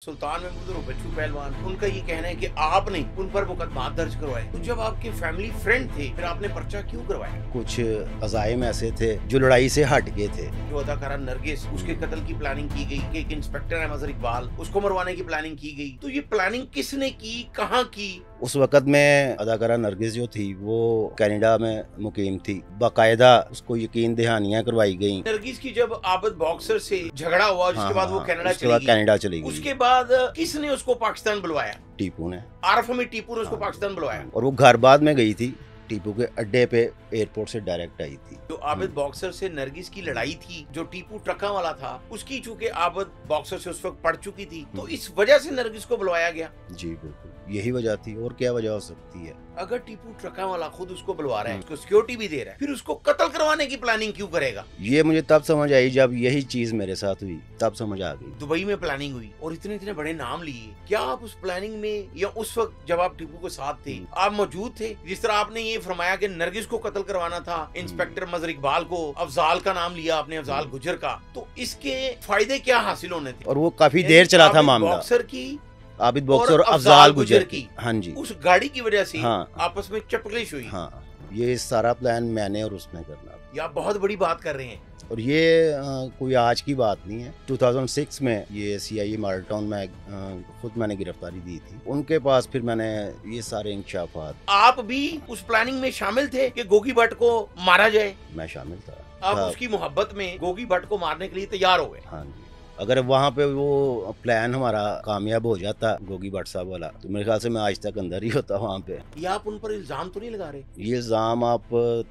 सुल्तान महमूद और बच्चू पहलवान, उनका ये कहना है कि आपने उन पर मुकदमा दर्ज करवाए। तो जब आपके फैमिली फ्रेंड थे फिर आपने पर्चा क्यों करवाया? कुछ अज़ाइम ऐसे थे जो लड़ाई से हट गए थे। जो अदाकारा नरगिस, उसके कत्ल की प्लानिंग की गई कि एक इंस्पेक्टर है मजहर इकबाल, उसको मरवाने की प्लानिंग की गई। तो ये प्लानिंग किसने की, कहाँ की? उस वक़्त में अदाकारा नरगिस जो थी वो कनाडा में मुकीम थी। बाकायदा उसको यकीन दहानियां करवाई गई। नरगिस की जब आबद बॉक्सर से झगड़ा हुआ, जिसके बाद वो कनाडा चली गई, उसके बाद किसने उसको पाकिस्तान बुलवाया? टीपू ने। आरफ हमीद टीपू ने उसको पाकिस्तान बुलवाया। और वो घर बाद में गई थी, टीपू के अड्डे पे एयरपोर्ट से डायरेक्ट आई थी। जो आबिद बॉक्सर से नरगिस की लड़ाई थी, जो टीपू ट्रका वाला था, उसकी चूंकि आबिद बॉक्सर से उस वक्त पड़ चुकी थी, तो इस वजह से नरगिस को बुलवाया गया। जी बिल्कुल, यही वजह थी। और क्या वजह हो सकती है? अगर टीपू ट्रका वाला खुद उसको बुलवा रहा है, उसको सिक्योरिटी भी दे रहा है, फिर उसको कत्ल करवाने की प्लानिंग क्यों करेगा? ये मुझे तब समझ आई जब यही चीज मेरे साथ हुई, तब समझ आ गई। दुबई में प्लानिंग हुई और इतने इतने बड़े नाम लिए, क्या आप उस प्लानिंग में या उस वक्त जब आप टीपू के साथ थे आप मौजूद थे? जिस तरह आपने ये फरमाया कि नरगिस को कत्ल करवाना था, इंस्पेक्टर मजहर इकबाल को, अफजाल का नाम लिया आपने, अफजाल गुजर का, तो इसके फायदे क्या हासिल होने थे? और वो काफी देर चला था मामला। बॉक्सर की, आबिद बॉक्सर और अफजाल गुजर की। हाँ जी, उस गाड़ी की वजह से हाँ, आपस में चपकलिश हुई। हाँ, ये सारा प्लान मैंने और उसने करना। ये आप बहुत बड़ी बात कर रहे हैं। और ये कोई आज की बात नहीं है। 2006 में ये CIA मॉडल टाउन में खुद मैंने गिरफ्तारी दी थी। उनके पास फिर मैंने ये सारे इंकशाफात। आप भी उस प्लानिंग में शामिल थे कि गोगी भट्ट को मारा जाए? मैं शामिल था। आप उसकी मोहब्बत में गोगी भट्ट को मारने के लिए तैयार हो गए? हाँ जी। अगर वहाँ पे वो प्लान हमारा कामयाब हो जाता, गोगी भट्ट साहब वाला, तो मेरे ख्याल से मैं आज तक अंदर ही होता वहाँ पे। ये आप उन पर इल्जाम तो नहीं लगा रहे? ये इल्जाम आप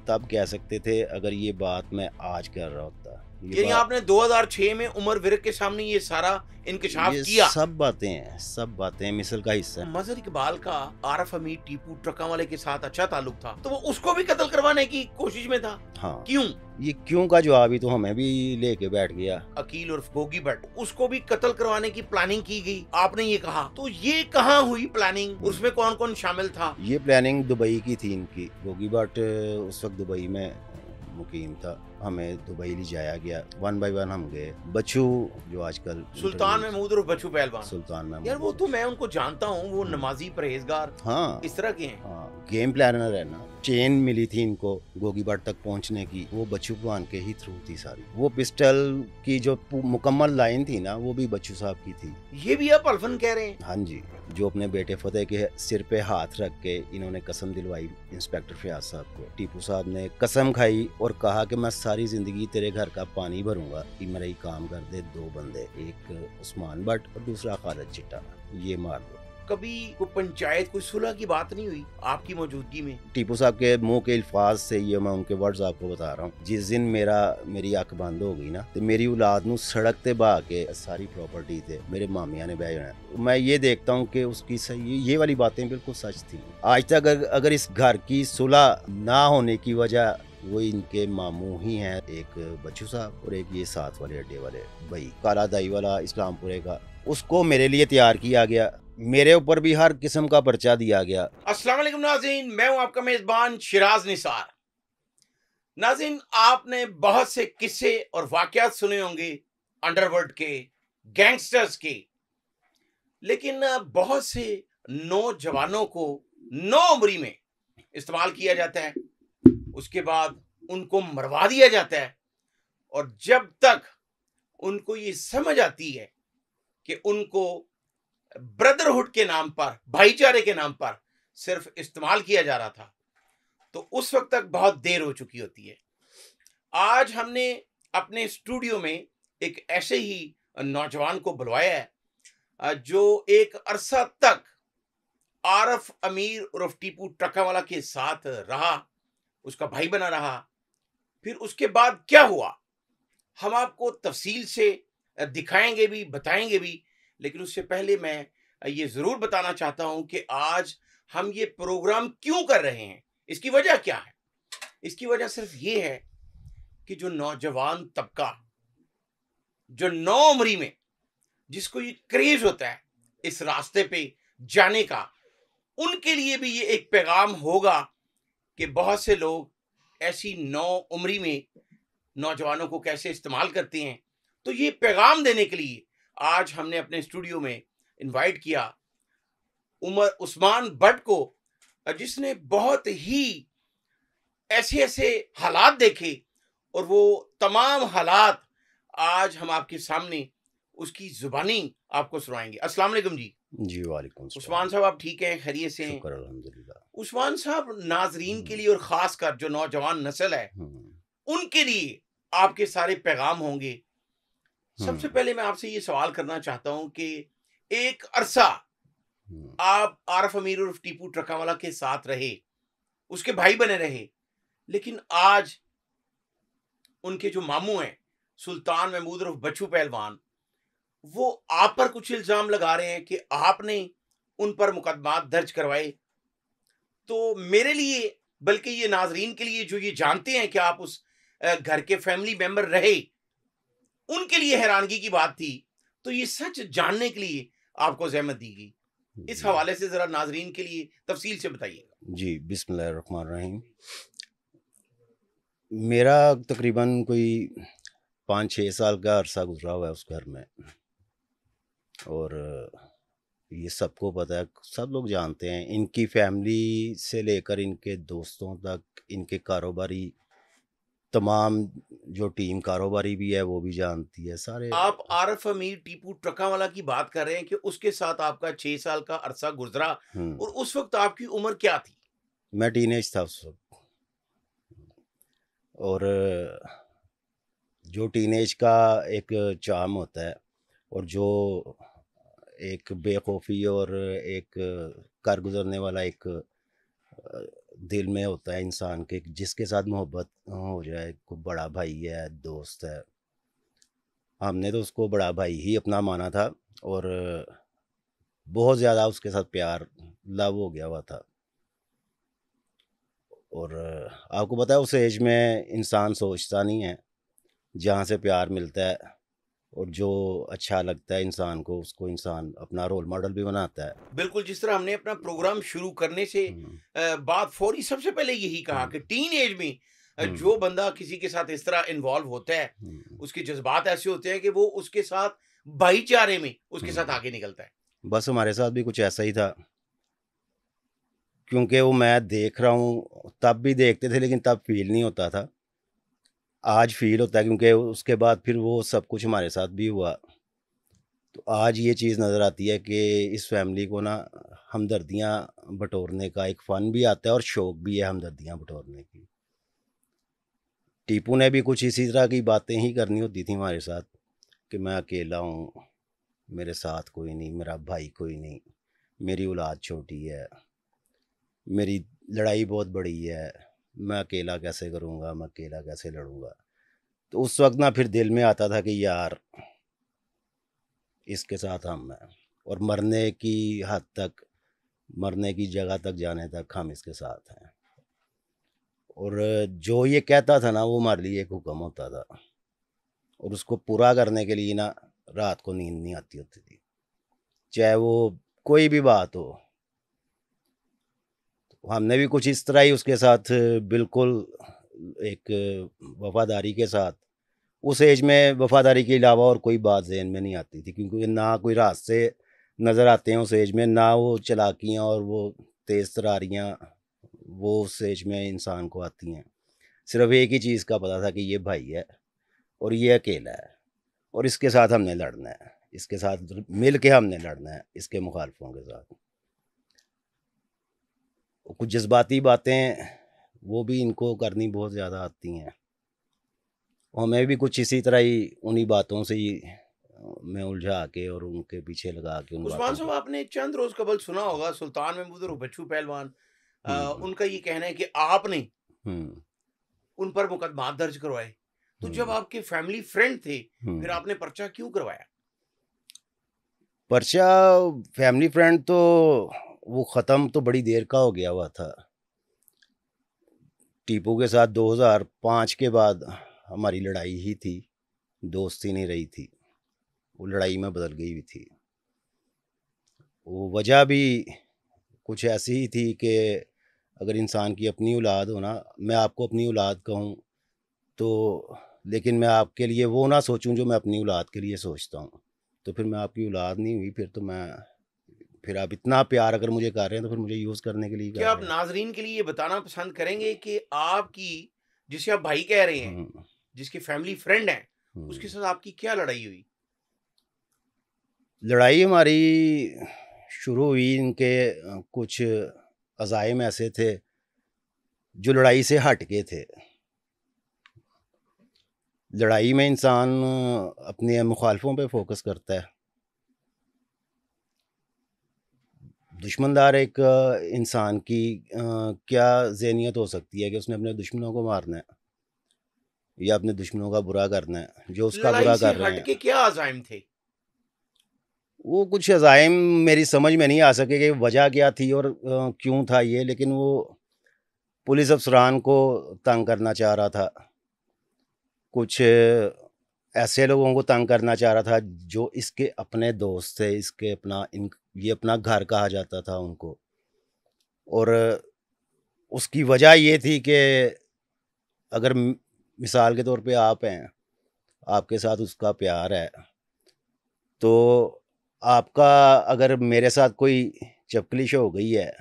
तब कह सकते थे अगर ये बात मैं आज कर रहा होता। यानी आपने 2006 में उमर विरक के सामने ये सारा इंकशाफ किया? सब बातें मिसल का हिस्सा है। मजहर इकबाल का आरफ हमीद टीपू ट्रका वाले के साथ अच्छा ताल्लुक था, तो वो उसको भी कत्ल करवाने की कोशिश में था। हाँ। क्यों? ये क्यों का जवाब ही तो हमें भी लेके बैठ गया। अकील और गोगी भट्ट, उसको भी कत्ल करवाने की प्लानिंग की गई, आपने ये कहा। तो ये कहाँ हुई प्लानिंग? उसमें कौन कौन शामिल था? ये प्लानिंग दुबई की थी इनकी। गोगी भट्ट उस वक्त दुबई में मुकीम था, हमें दुबई ले जाया गया। 1 बाय 1 हम गए। बच्चू जो आजकल सुल्तान महमूद और बच्चू पहलवान, सुल्तान महमूद, यार वो तो मैं उनको जानता हूँ, वो नमाजी परहेजगार, हाँ, इस तरह के हैं। हाँ, गेम प्लानर है ना। चेन मिली थी इनको गोगी भट्ट तक पहुंचने की, वो बच्चू पहलवान के ही थ्रू थी सारी। वो पिस्टल की जो मुकम्मल लाइन थी ना, वो भी बच्चू साहब की थी। ये भी आप अल्फन कह रहे हैं? हाँ जी, जो अपने बेटे फतेह के सिर पे हाथ रख के इन्होंने कसम दिलवाई इंस्पेक्टर फयाज साहब को। टीपू साहब ने कसम खाई और कहा कि मैं सारी जिंदगी तेरे घर का पानी भरूंगा कि मेरा ही काम कर दे 2 बंदे, एक उस्मान भट्ट और दूसरा खालिद चिट्टा, ये मार दो। कभी कोई पंचायत, कोई सुलह की बात नहीं हुई आपकी मौजूदगी में? टीपू साहब के मुंह के अल्फाज से ये मैं उनके वर्ड्स आपको बता रहा हूँ। जिस दिन मेरी अख बंद हो गई ना, तो मेरी औलाद नू सड़क ते बहा के सारी प्रॉपर्टी थे मेरे मामिया ने बह जाना। मैं ये देखता हूँ कि उसकी सही, ये वाली बातें बिल्कुल सच थी। आज तक अगर इस घर की सुलह ना होने की वजह वो इनके मामू ही हैं, एक बच्चू साहब और एक ये साथ वाले अड्डे वाले भाई, काला दाई वाला इस्लामपुरे का, उसको मेरे लिए तैयार किया गया। मेरे ऊपर भी हर किस्म का पर्चा दिया गया। अस्सलाम वालेकुम नाज़रीन, मैं हूं आपका मेजबान शिराज निसार। नाज़रीन, आपने बहुत से किस्से और वाकयात सुने होंगे अंडरवर्ल्ड के, गैंगस्टर्स के, लेकिन बहुत से नौजवानों को नौउम्री में इस्तेमाल किया जाता है, उसके बाद उनको मरवा दिया जाता है, और जब तक उनको ये समझ आती है कि उनको ब्रदरहुड के नाम पर, भाईचारे के नाम पर सिर्फ इस्तेमाल किया जा रहा था, तो उस वक्त तक बहुत देर हो चुकी होती है। आज हमने अपने स्टूडियो में एक ऐसे ही नौजवान को बुलवाया है जो एक अरसा तक आरफ अमीर उर्फ टीपू ट्रकावाला के साथ रहा, उसका भाई बना रहा। फिर उसके बाद क्या हुआ हम आपको तफसील से दिखाएंगे भी, बताएंगे भी, लेकिन उससे पहले मैं ये जरूर बताना चाहता हूं कि आज हम ये प्रोग्राम क्यों कर रहे हैं, इसकी वजह क्या है। इसकी वजह सिर्फ ये है कि जो नौजवान तबका, जो नौउम्री में जिसको ये क्रेज होता है इस रास्ते पे जाने का, उनके लिए भी ये एक पैगाम होगा कि बहुत से लोग ऐसी नौउम्री में नौजवानों को कैसे इस्तेमाल करते हैं। तो ये पैगाम देने के लिए आज हमने अपने स्टूडियो में इनवाइट किया उमर उस्मान भट्ट को, जिसने बहुत ही ऐसे ऐसे हालात देखे और वो तमाम हालात आज हम आपके सामने उसकी जुबानी आपको सुनाएंगे। अस्सलाम वालेकुम जी। जी वालेकुम उस्मान साहब, आप ठीक हैं, खैरियत से हैं? शुक्र अल्हम्दुलिल्लाह। उस्मान साहब, नाजरीन के लिए और खासकर जो नौजवान नस्ल है उनके लिए आपके सारे पैगाम होंगे। सबसे पहले मैं आपसे ये सवाल करना चाहता हूं कि एक अरसा आप आरफ अमीर उर्फ टीपू ट्रकावाला के साथ रहे, उसके भाई बने रहे, लेकिन आज उनके जो मामू हैं सुल्तान महमूद उर्फ बच्चू पहलवान, वो आप पर कुछ इल्जाम लगा रहे हैं कि आपने उन पर मुकदमा दर्ज करवाए। तो मेरे लिए, बल्कि ये नाजरीन के लिए जो ये जानते हैं कि आप उस घर के फैमिली मेंबर रहे, उनके लिए हैरानगी की बात थी। तो ये सच जानने के लिए आपको ज़हमत दी गई, इस हवाले से जरा नाजरीन के लिए तफसील से बताइएगा। जी, बिस्मिल्लाहिर्रहमानिर्रहीम। मेरा तकरीबन कोई 5-6 साल का अरसा गुजरा हुआ है उस घर में, और ये सबको पता है, सब लोग जानते हैं। इनकी फैमिली से लेकर इनके दोस्तों तक, इनके कारोबारी तमाम जो टीम कारोबारी भी है वो भी जानती है सारे। आप आरफ अमीर टीपू ट्रकावाला की बात कर रहे हैं कि उसके साथ आपका 6 साल का अरसा गुजरा, और उस वक्त आपकी उम्र क्या थी? मैं टीनेज था उस वक्त, और जो टीनेज का एक चार्म होता है और जो एक बेखौफी और एक कर गुजरने वाला एक दिल में होता है इंसान के, जिसके साथ मोहब्बत हो जाए, कोई बड़ा भाई है, दोस्त है, हमने तो उसको बड़ा भाई ही अपना माना था, और बहुत ज़्यादा उसके साथ प्यार लव हो गया हुआ था। और आपको पता है उस एज में इंसान सोचता नहीं है, जहाँ से प्यार मिलता है और जो अच्छा लगता है इंसान को, उसको इंसान अपना रोल मॉडल भी बनाता है। बिल्कुल, जिस तरह हमने अपना प्रोग्राम शुरू करने से बात फौरी सबसे पहले यही कहा कि टीन एज में जो बंदा किसी के साथ इस तरह इन्वॉल्व होता है, उसके जज्बात ऐसे होते हैं कि वो उसके साथ भाईचारे में उसके साथ आगे निकलता है। बस हमारे साथ भी कुछ ऐसा ही था, क्योंकि वो मैं देख रहा हूँ, तब भी देखते थे लेकिन तब फील नहीं होता था, आज फील होता है, क्योंकि उसके बाद फिर वो सब कुछ हमारे साथ भी हुआ। तो आज ये चीज़ नज़र आती है कि इस फैमिली को ना हमदर्दियाँ बटोरने का एक फ़न भी आता है और शौक़ भी है हमदर्दियाँ बटोरने की। टीपू ने भी कुछ इसी तरह की बातें ही करनी होती थी हमारे साथ कि मैं अकेला हूँ, मेरे साथ कोई नहीं, मेरा भाई कोई नहीं, मेरी औलाद छोटी है, मेरी लड़ाई बहुत बड़ी है, मैं अकेला कैसे करूँगा, मैं अकेला कैसे लड़ूँगा। तो उस वक्त ना फिर दिल में आता था कि यार इसके साथ हम हैं, और मरने की हद तक, मरने की जगह तक जाने तक हम इसके साथ हैं। और जो ये कहता था ना, वो हमारे लिए एक हुक्म होता था, और उसको पूरा करने के लिए ना रात को नींद नहीं आती होती थी, चाहे वो कोई भी बात हो। तो हमने भी कुछ इस तरह ही उसके साथ बिल्कुल एक वफादारी के साथ, उस एज में वफादारी के अलावा और कोई बात ज़हन में नहीं आती थी, क्योंकि ना कोई रास्ते नज़र आते हैं उस एज में, ना वो चालाकियाँ और वो तेज़ तरारियाँ वो उस एज में इंसान को आती हैं। सिर्फ एक ही चीज़ का पता था कि ये भाई है और ये अकेला है, और इसके साथ हमने लड़ना है, इसके साथ मिल के हमने लड़ना है, इसके मुखालफों के साथ। कुछ जज्बाती बातें वो भी इनको करनी बहुत ज़्यादा आती हैं, और हमें भी कुछ इसी तरह ही उन्हीं बातों से ही मैं उलझा के और उनके पीछे लगा के उन उस्मान बातों साहब, को। आपने चंद रोज कबल सुना होगा सुल्तान महमूद और बच्चू पहलवान, उनका ये कहना है कि आपने हम्म उन पर मुकदमा दर्ज करवाए। तो जब आपके फैमिली फ्रेंड थे, फिर आपने पर्चा क्यों करवाया? पर्चा फैमिली फ्रेंड तो वो ख़त्म तो बड़ी देर का हो गया हुआ था। टीपू के साथ 2005 के बाद हमारी लड़ाई ही थी, दोस्ती नहीं रही थी, वो लड़ाई में बदल गई हुई थी। वो वजह भी कुछ ऐसी ही थी कि अगर इंसान की अपनी औलाद हो ना, मैं आपको अपनी औलाद कहूँ तो, लेकिन मैं आपके लिए वो ना सोचूं जो मैं अपनी औलाद के लिए सोचता हूँ, तो फिर मैं आपकी औलाद नहीं हुई, फिर आप इतना प्यार अगर मुझे कर रहे हैं तो फिर मुझे यूज़ करने के लिए कर क्या आप रहे हैं। नाज़रीन के लिए ये बताना पसंद करेंगे कि आपकी, जिसे आप भाई कह रहे हैं, हुँ, जिसकी फैमिली फ्रेंड हैं, उसके हुँ। साथ आपकी क्या लड़ाई हुई? लड़ाई हमारी शुरू हुई इनके कुछ अज़ाइम ऐसे थे जो लड़ाई से हट के थे। लड़ाई में इंसान अपने मुखालफों पे फ़ोकस करता है। दुश्मनदार एक इंसान की क्या ज़हनियत हो सकती है कि उसने अपने दुश्मनों को मारना है या अपने दुश्मनों का बुरा करना है, जो उसका लड़ाई बुरा से कर रहे हट हैं। के क्या अज़ाइम थे? वो कुछ अज़ाइम मेरी समझ में नहीं आ सके कि वजह क्या थी और क्यों था ये, लेकिन वो पुलिस अफ़सरान को तंग करना चाह रहा था। कुछ ऐसे लोगों को तंग करना चाह रहा था जो इसके अपने दोस्त थे, ये अपना घर कहा जाता था उनको। और उसकी वजह ये थी कि अगर मिसाल के तौर पे आप हैं, आपके साथ उसका प्यार है, तो आपका अगर मेरे साथ कोई चपकलिश हो गई है,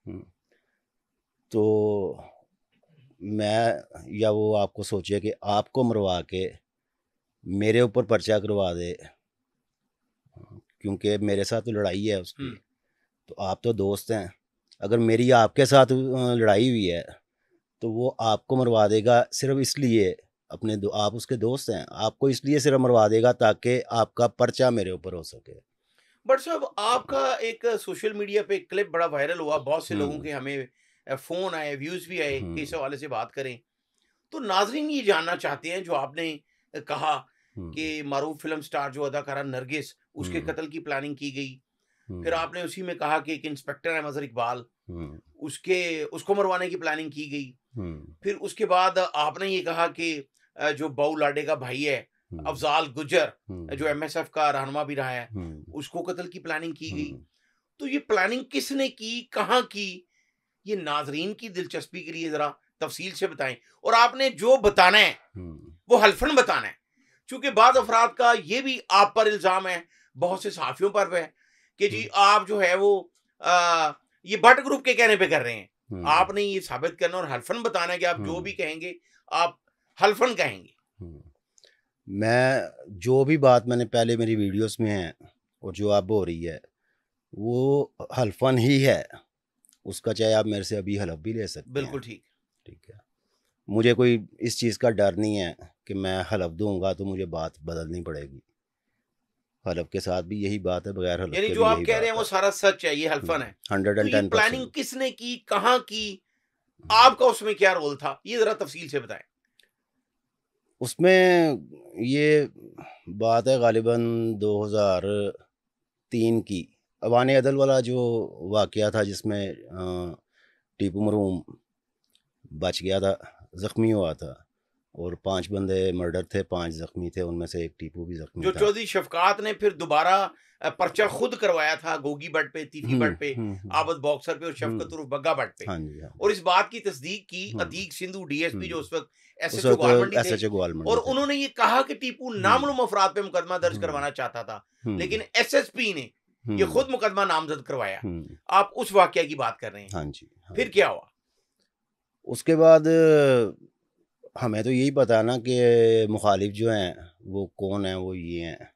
हुँ, तो मैं या वो आपको सोचे कि आपको मरवा के मेरे ऊपर पर्चा करवा दे, क्योंकि मेरे साथ तो लड़ाई है उसकी। हुँ। तो आप तो दोस्त हैं, अगर मेरी आपके साथ लड़ाई हुई है, तो वो आपको मरवा देगा सिर्फ़ इसलिए, आप उसके दोस्त हैं, आपको इसलिए सिर्फ़ मरवा देगा ताकि आपका पर्चा मेरे ऊपर हो सके। बट साहब, आपका एक सोशल मीडिया पे एक क्लिप बड़ा वायरल हुआ, बहुत से लोगों हुँ, के हमें फ़ोन आए, व्यूज़ भी आए कि इस हुँ, हवाले से बात करें। तो नाज़रीन ये जानना चाहते हैं, जो आपने कहा हुँ, कि मारूफ फ़िल्म स्टार जो अदाकारा नरगिस, उसके हुँ, कत्ल की प्लानिंग की गई। फिर हुँ, आपने उसी में कहा कि एक इंस्पेक्टर है मज़हर इकबाल, हुँ, उसको मरवाने की प्लानिंग की गई। हुँ, फिर उसके बाद आपने ये कहा कि जो बहू लाडे का भाई है, हुँ, अफ़ज़ाल गुज्जर, जो हुँ, एमएसएफ का रहनुमा भी रहा है, हुँ, उसको कत्ल की प्लानिंग की गई। हुँ, तो ये प्लानिंग किसने की, कहाँ की? ये नाज़रीन की दिलचस्पी के लिए ज़रा तफ़सील से बताएँ। और आपने जो बताना है, हुँ, वो हल्फ़न बताना है। चूँकि बाद अफ़राद का ये भी आप पर इल्ज़ाम है, बहुत से सहाफ़ियों पर भी है कि जी हुँ, आप जो है वो ये भट्ट ग्रुप के कहने पे कर रहे हैं। हुँ, आपने ये साबित करना और हल्फ़न बताना है कि आप जो भी हुँ, कहेंगे, आप हल्फ़न कहेंगे। हुँ। मैं जो भी बात मैंने पहले मेरी वीडियोज़ में है और जो अब हो रही है, वो हल्फ़न ही है। उसका चाहे आप मेरे से अभी हलफ़ भी ले सकते हैं, बिल्कुल ठीक। ठीक है। मुझे कोई इस चीज़ का डर नहीं है कि मैं हलफ़ दूँगा तो मुझे बात बदलनी पड़ेगी। हलफ़ के साथ भी यही बात है, बगैर हलफ़ यानी के जो भी आप यही कह रहे हैं बात वो है। सारा सच है, ये हुँ, हल्फ़न है। तो ये प्लानिंग 110%। किसने की, कहाँ की, हुँ। आपका उसमें क्या रोल था? ये ज़रा तफ़सील से बताएँ। उसमें ये बात है ग़ालिबन 2003 की। अवान-ए-अदल वाला जो वाक़या था जिसमें टीपू मरूम बच गया था, ज़ख्मी हुआ था और 5 बंदे मर्डर थे, 5 ज़ख्मी थे, उनमें से एक टीपू भी ज़ख्मी जो था। चौधरी शफ़कात ने फिर दोबारा पर्चा खुद करवाया था गोगी भट्ट पे, तीफी हुँ, भट्ट पे, हुँ, हुँ, आबद बॉक्सर पे और शफ़कत हुँ। उर्फ बग्गा भट्ट पे। हाँ जी, हाँ और जी। इस बात की तस्दीक की हुँ, अतीक सिंधु डीएसपी, जो हुँ। उस वक़्त उस एसएचओ वक़्त ग्वालमंडी थे, एसएचओ और ग्वालमंडी थे। उन्होंने ये कहा कि टीपू हुँ, नामालूम अफ़राद पे मुकदमा दर्ज हुँ, करवाना चाहता था, हुँ, लेकिन एसएसपी ने ये हुँ, खुद मुकदमा नामज़द करवाया। हुँ। आप उस वाक़या की बात कर रहे हैं। हाँ जी, हाँ फिर जी। क्या हुआ? उसके बाद हमें तो यही पता है ना कि मुख़ालिफ़ जो हैं, वो कौन हैं, वो ये हैं,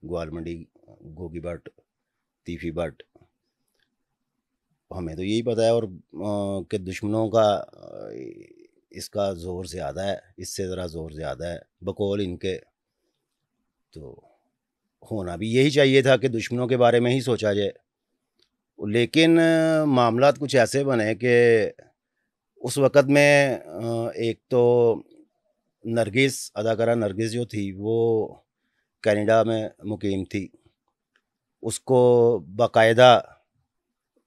ग्वालमंडी, गोगी भट्ट, तीफ़ी भट्ट। हमें तो यही पता है और कि दुश्मनों का इसका ज़ोर ज़्यादा है, इससे ज़रा ज़ोर ज़्यादा है, बकौल इनके। तो होना भी यही चाहिए था कि दुश्मनों के बारे में ही सोचा जाए। लेकिन मामलात कुछ ऐसे बने कि उस वक़्त में एक तो अदाकारा नरगिस जो थी, वो कनाडा में मुक़ीम थी। उसको बाकायदा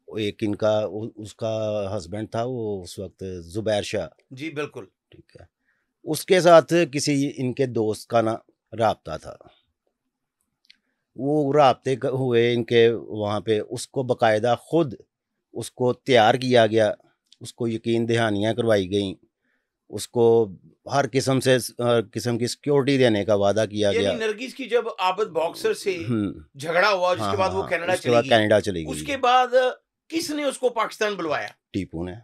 एक इनका उ उसका हस्बैंड था, वो उस वक़्त ज़ुबैर शाह, जी, बिल्कुल। ठीक है। उसके साथ किसी इनके दोस्त का ना राब्ता था। वो राब्ते क हुए इनके वहाँ पे, उसको बाकायदा खुद उसको तैयार किया गया, उसको यकीन दहानियाँ करवाई गईं उसको हर किस्म से किस्म की सिक्योरिटी देने का वादा किया यानी गया। नरगिस की जब आबद बॉक्सर से हम्म। झगड़ा हुआ, हाँ जिसके हाँ बाद वो हाँ, कनाडा उसके चली बाद गई, कनाडा चली गई। उसके बाद किसने उसको पाकिस्तान बुलवाया? टीपू ने।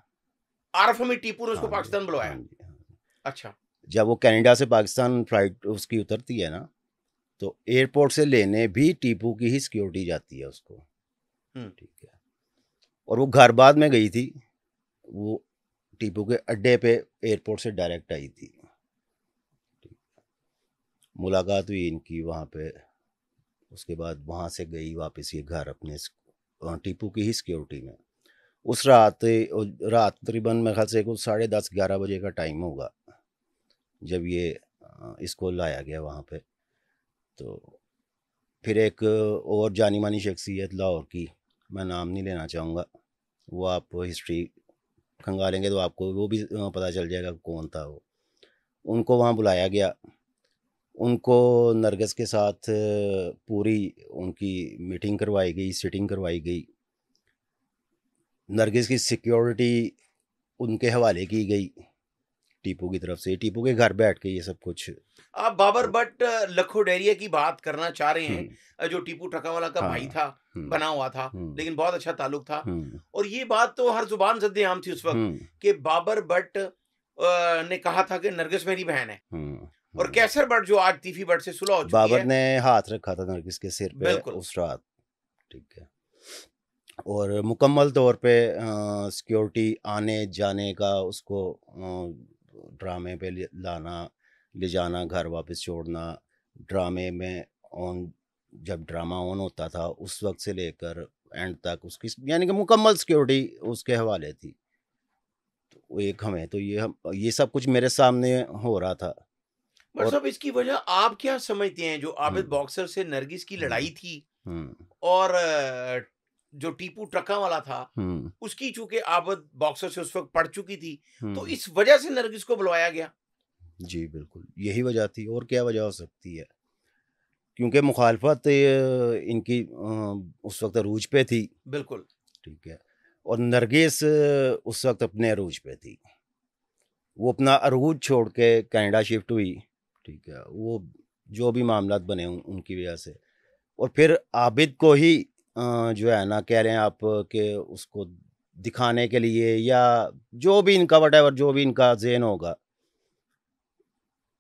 आरफ हमीद टीपू ने उसको हाँ जी, पाकिस्तान हाँ बुलवाया? जी, हाँ जी। अच्छा। जब वो कनाडा से पाकिस्तान फ्लाइट उसकी उतरती है ना, तो एयरपोर्ट से लेने भी टीपू की ही सिक्योरिटी जाती है उसको। हम्म। ठीक है। और वो घर बाद में गई थी, वो टीपू के अड्डे पे एयरपोर्ट से डायरेक्ट आई थी। मुलाकात हुई इनकी वहाँ पे, उसके बाद वहाँ से गई वापस ये घर अपने टीपू की ही सिक्योरिटी में। उस रात रात तकरीबन मेरे ख्याल से कुछ 10:30-11 बजे का टाइम होगा जब ये इसको लाया गया वहाँ पे। तो फिर एक और जानी मानी शख्सियत लाहौर की, मैं नाम नहीं लेना चाहूँगा, वो आप हिस्ट्री खंगालेंगे तो आपको वो भी पता चल जाएगा कौन था वो। उनको वहाँ बुलाया गया, उनको नरगिस के साथ पूरी उनकी मीटिंग करवाई गई, सिटिंग करवाई गई। नरगिस की सिक्योरिटी उनके हवाले की गई टीपू की तरफ से, टीपू के घर बैठ के ये सब कुछ। आप बाबर भट्ट लखोडेरिया की बात करना चाह रहे हम्म, हैं, जो टीपू टकावाला का भाई हाँ। था, हम्म, बना हुआ था, हम्म, लेकिन बहुत अच्छा ताल्लुक था। हम्म, और ये बात तो हर जुबान जद्द-ए-आम थी उस वक्त हम्म, कि बाबर भट्ट ने कहा था कि नरगिस मेरी बहन है। हम्म, और कैसर भट्ट, जो आज तीफी भट्ट से सुलह हो चुकी बाबर है, ने हाथ रखा था नरगिस के सिर पे बिल्कुल। उस रात। ठीक है। और मुकम्मल तौर पे सिक्योरिटी आने जाने का उसको ड्रामे पे लाना, ले जाना, घर वापस छोड़ना, ड्रामे में ऑन, जब ड्रामा ऑन होता था उस वक्त से लेकर एंड तक उसकी यानी कि मुकम्मल सिक्योरिटी उसके हवाले थी। तो वो एक हमें तो ये सब कुछ मेरे सामने हो रहा था। बट और साहब, इसकी वजह आप क्या समझते हैं? जो आबिद हम्म, बॉक्सर से नरगिस की हम्म, लड़ाई थी, हम्म, और जो टीपू ट्रका वाला था, हम्म, उसकी चूंकि आबद बॉक्सर से उस वक्त पड़ चुकी थी, तो हम्म, इस वजह से नरगिस को बुलवाया गया? जी बिल्कुल यही वजह थी, और क्या वजह हो सकती है? क्योंकि मुखालफत इनकी उस वक्त अरूज पे थी। बिल्कुल। ठीक है। और नरगिस उस वक्त अपने अरूज पे थी, वो अपना अरूज छोड़ के कनाडा शिफ्ट हुई। ठीक है। वो जो भी मामलात बने उनकी वजह से। और फिर आबिद को ही जो है ना, कह रहे हैं आप कि उसको दिखाने के लिए, या जो भी इनका वटेवर, जो भी इनका ज़हन होगा,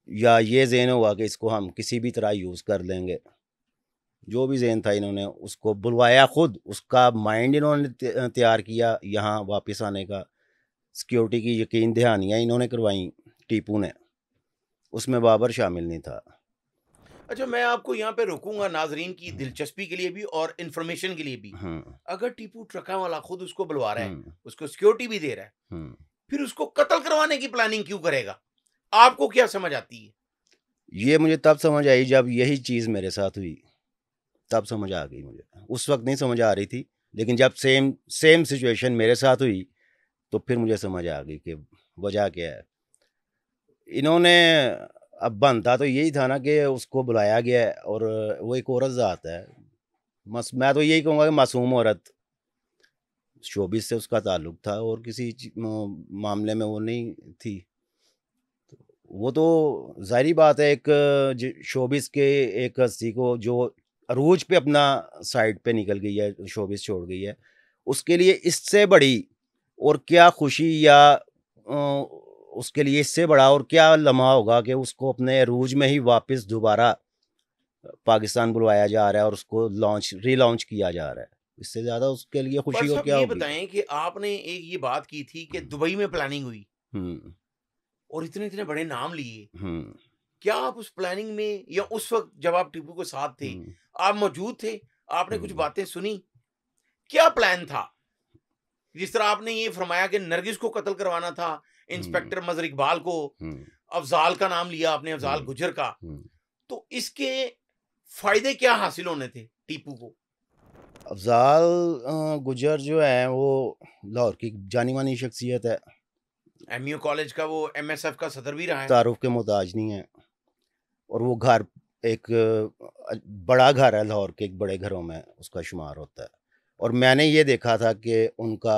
या ये ज़हन होगा कि इसको हम किसी भी तरह यूज़ कर लेंगे, जो भी ज़हन था इन्होंने उसको बुलवाया, खुद उसका माइंड इन्होंने तैयार किया यहाँ वापस आने का। सिक्योरिटी की यकीन दहानियाँ इन्होंने करवाई टीपू ने, उसमें बाबर शामिल नहीं था। अच्छा, मैं आपको यहाँ पे रोकूंगा नाजरीन की दिलचस्पी के लिए भी और इंफॉर्मेशन के लिए भी। हम्म, अगर टीपू ट्रका वाला खुद उसको बुलवा रहा है, हम्म, उसको सिक्योरिटी भी दे रहा है, हम्म। फिर उसको कत्ल करवाने की प्लानिंग क्यों करेगा? आपको क्या समझ आती है? ये मुझे तब समझ आई जब यही चीज़ मेरे साथ हुई, तब समझ आ गई मुझे। उस वक्त नहीं समझ आ रही थी, लेकिन जब सेम सेम सिचुएशन मेरे साथ हुई तो फिर मुझे समझ आ गई कि वजह क्या है। इन्होंने, अब बनता तो यही था ना कि उसको बुलाया गया है, और वो एक औरत ज़ात है, मैं तो यही कहूँगा कि मासूम औरत, शोबिस से उसका ताल्लुक था और किसी मामले में वो नहीं थी। वो तो ज़ाहिरी बात है, एक शोबिस के एक हस्ती को जो अरूज पे अपना साइड पे निकल गई है, शोबिस छोड़ गई है, उसके लिए इससे बड़ी और क्या खुशी, या उसके लिए इससे बड़ा और क्या लम्हा होगा कि उसको अपने अरूज में ही वापस दोबारा पाकिस्तान बुलवाया जा रहा है और उसको रीलॉन्च किया जा रहा है। इससे ज़्यादा उसके लिए पर खुशी और साहब, क्या ये होगी? बताएं कि आपने एक ये बात की थी कि दुबई में प्लानिंग हुई हुँ, और इतने इतने बड़े नाम लिए, हुँ, क्या आप उस प्लानिंग में, या उस वक्त जब आप टीपू के साथ थे, हुँ, आप मौजूद थे? आपने कुछ हुँ, बातें सुनी? क्या प्लान था? जिस तरह आपने ये फरमाया कि नरगिस को कत्ल करवाना था, हुँ, इंस्पेक्टर मजहर इकबाल को, हुँ, अफजाल का नाम लिया आपने, अफजाल हुँ, गुजर का, हुँ। तो इसके फायदे क्या हासिल होने थे टीपू को? अफ़ज़ाल गुजर जो है वो लाहौर की जानी-मानी शख्सियत है, एमयू कॉलेज का वो एमएसएफ का सदर भी रहा है। तारुफ़ के मोहताज नहीं है। और वो घर एक बड़ा घर है, लाहौर के एक बड़े घरों में उसका शुमार होता है। और मैंने ये देखा था कि उनका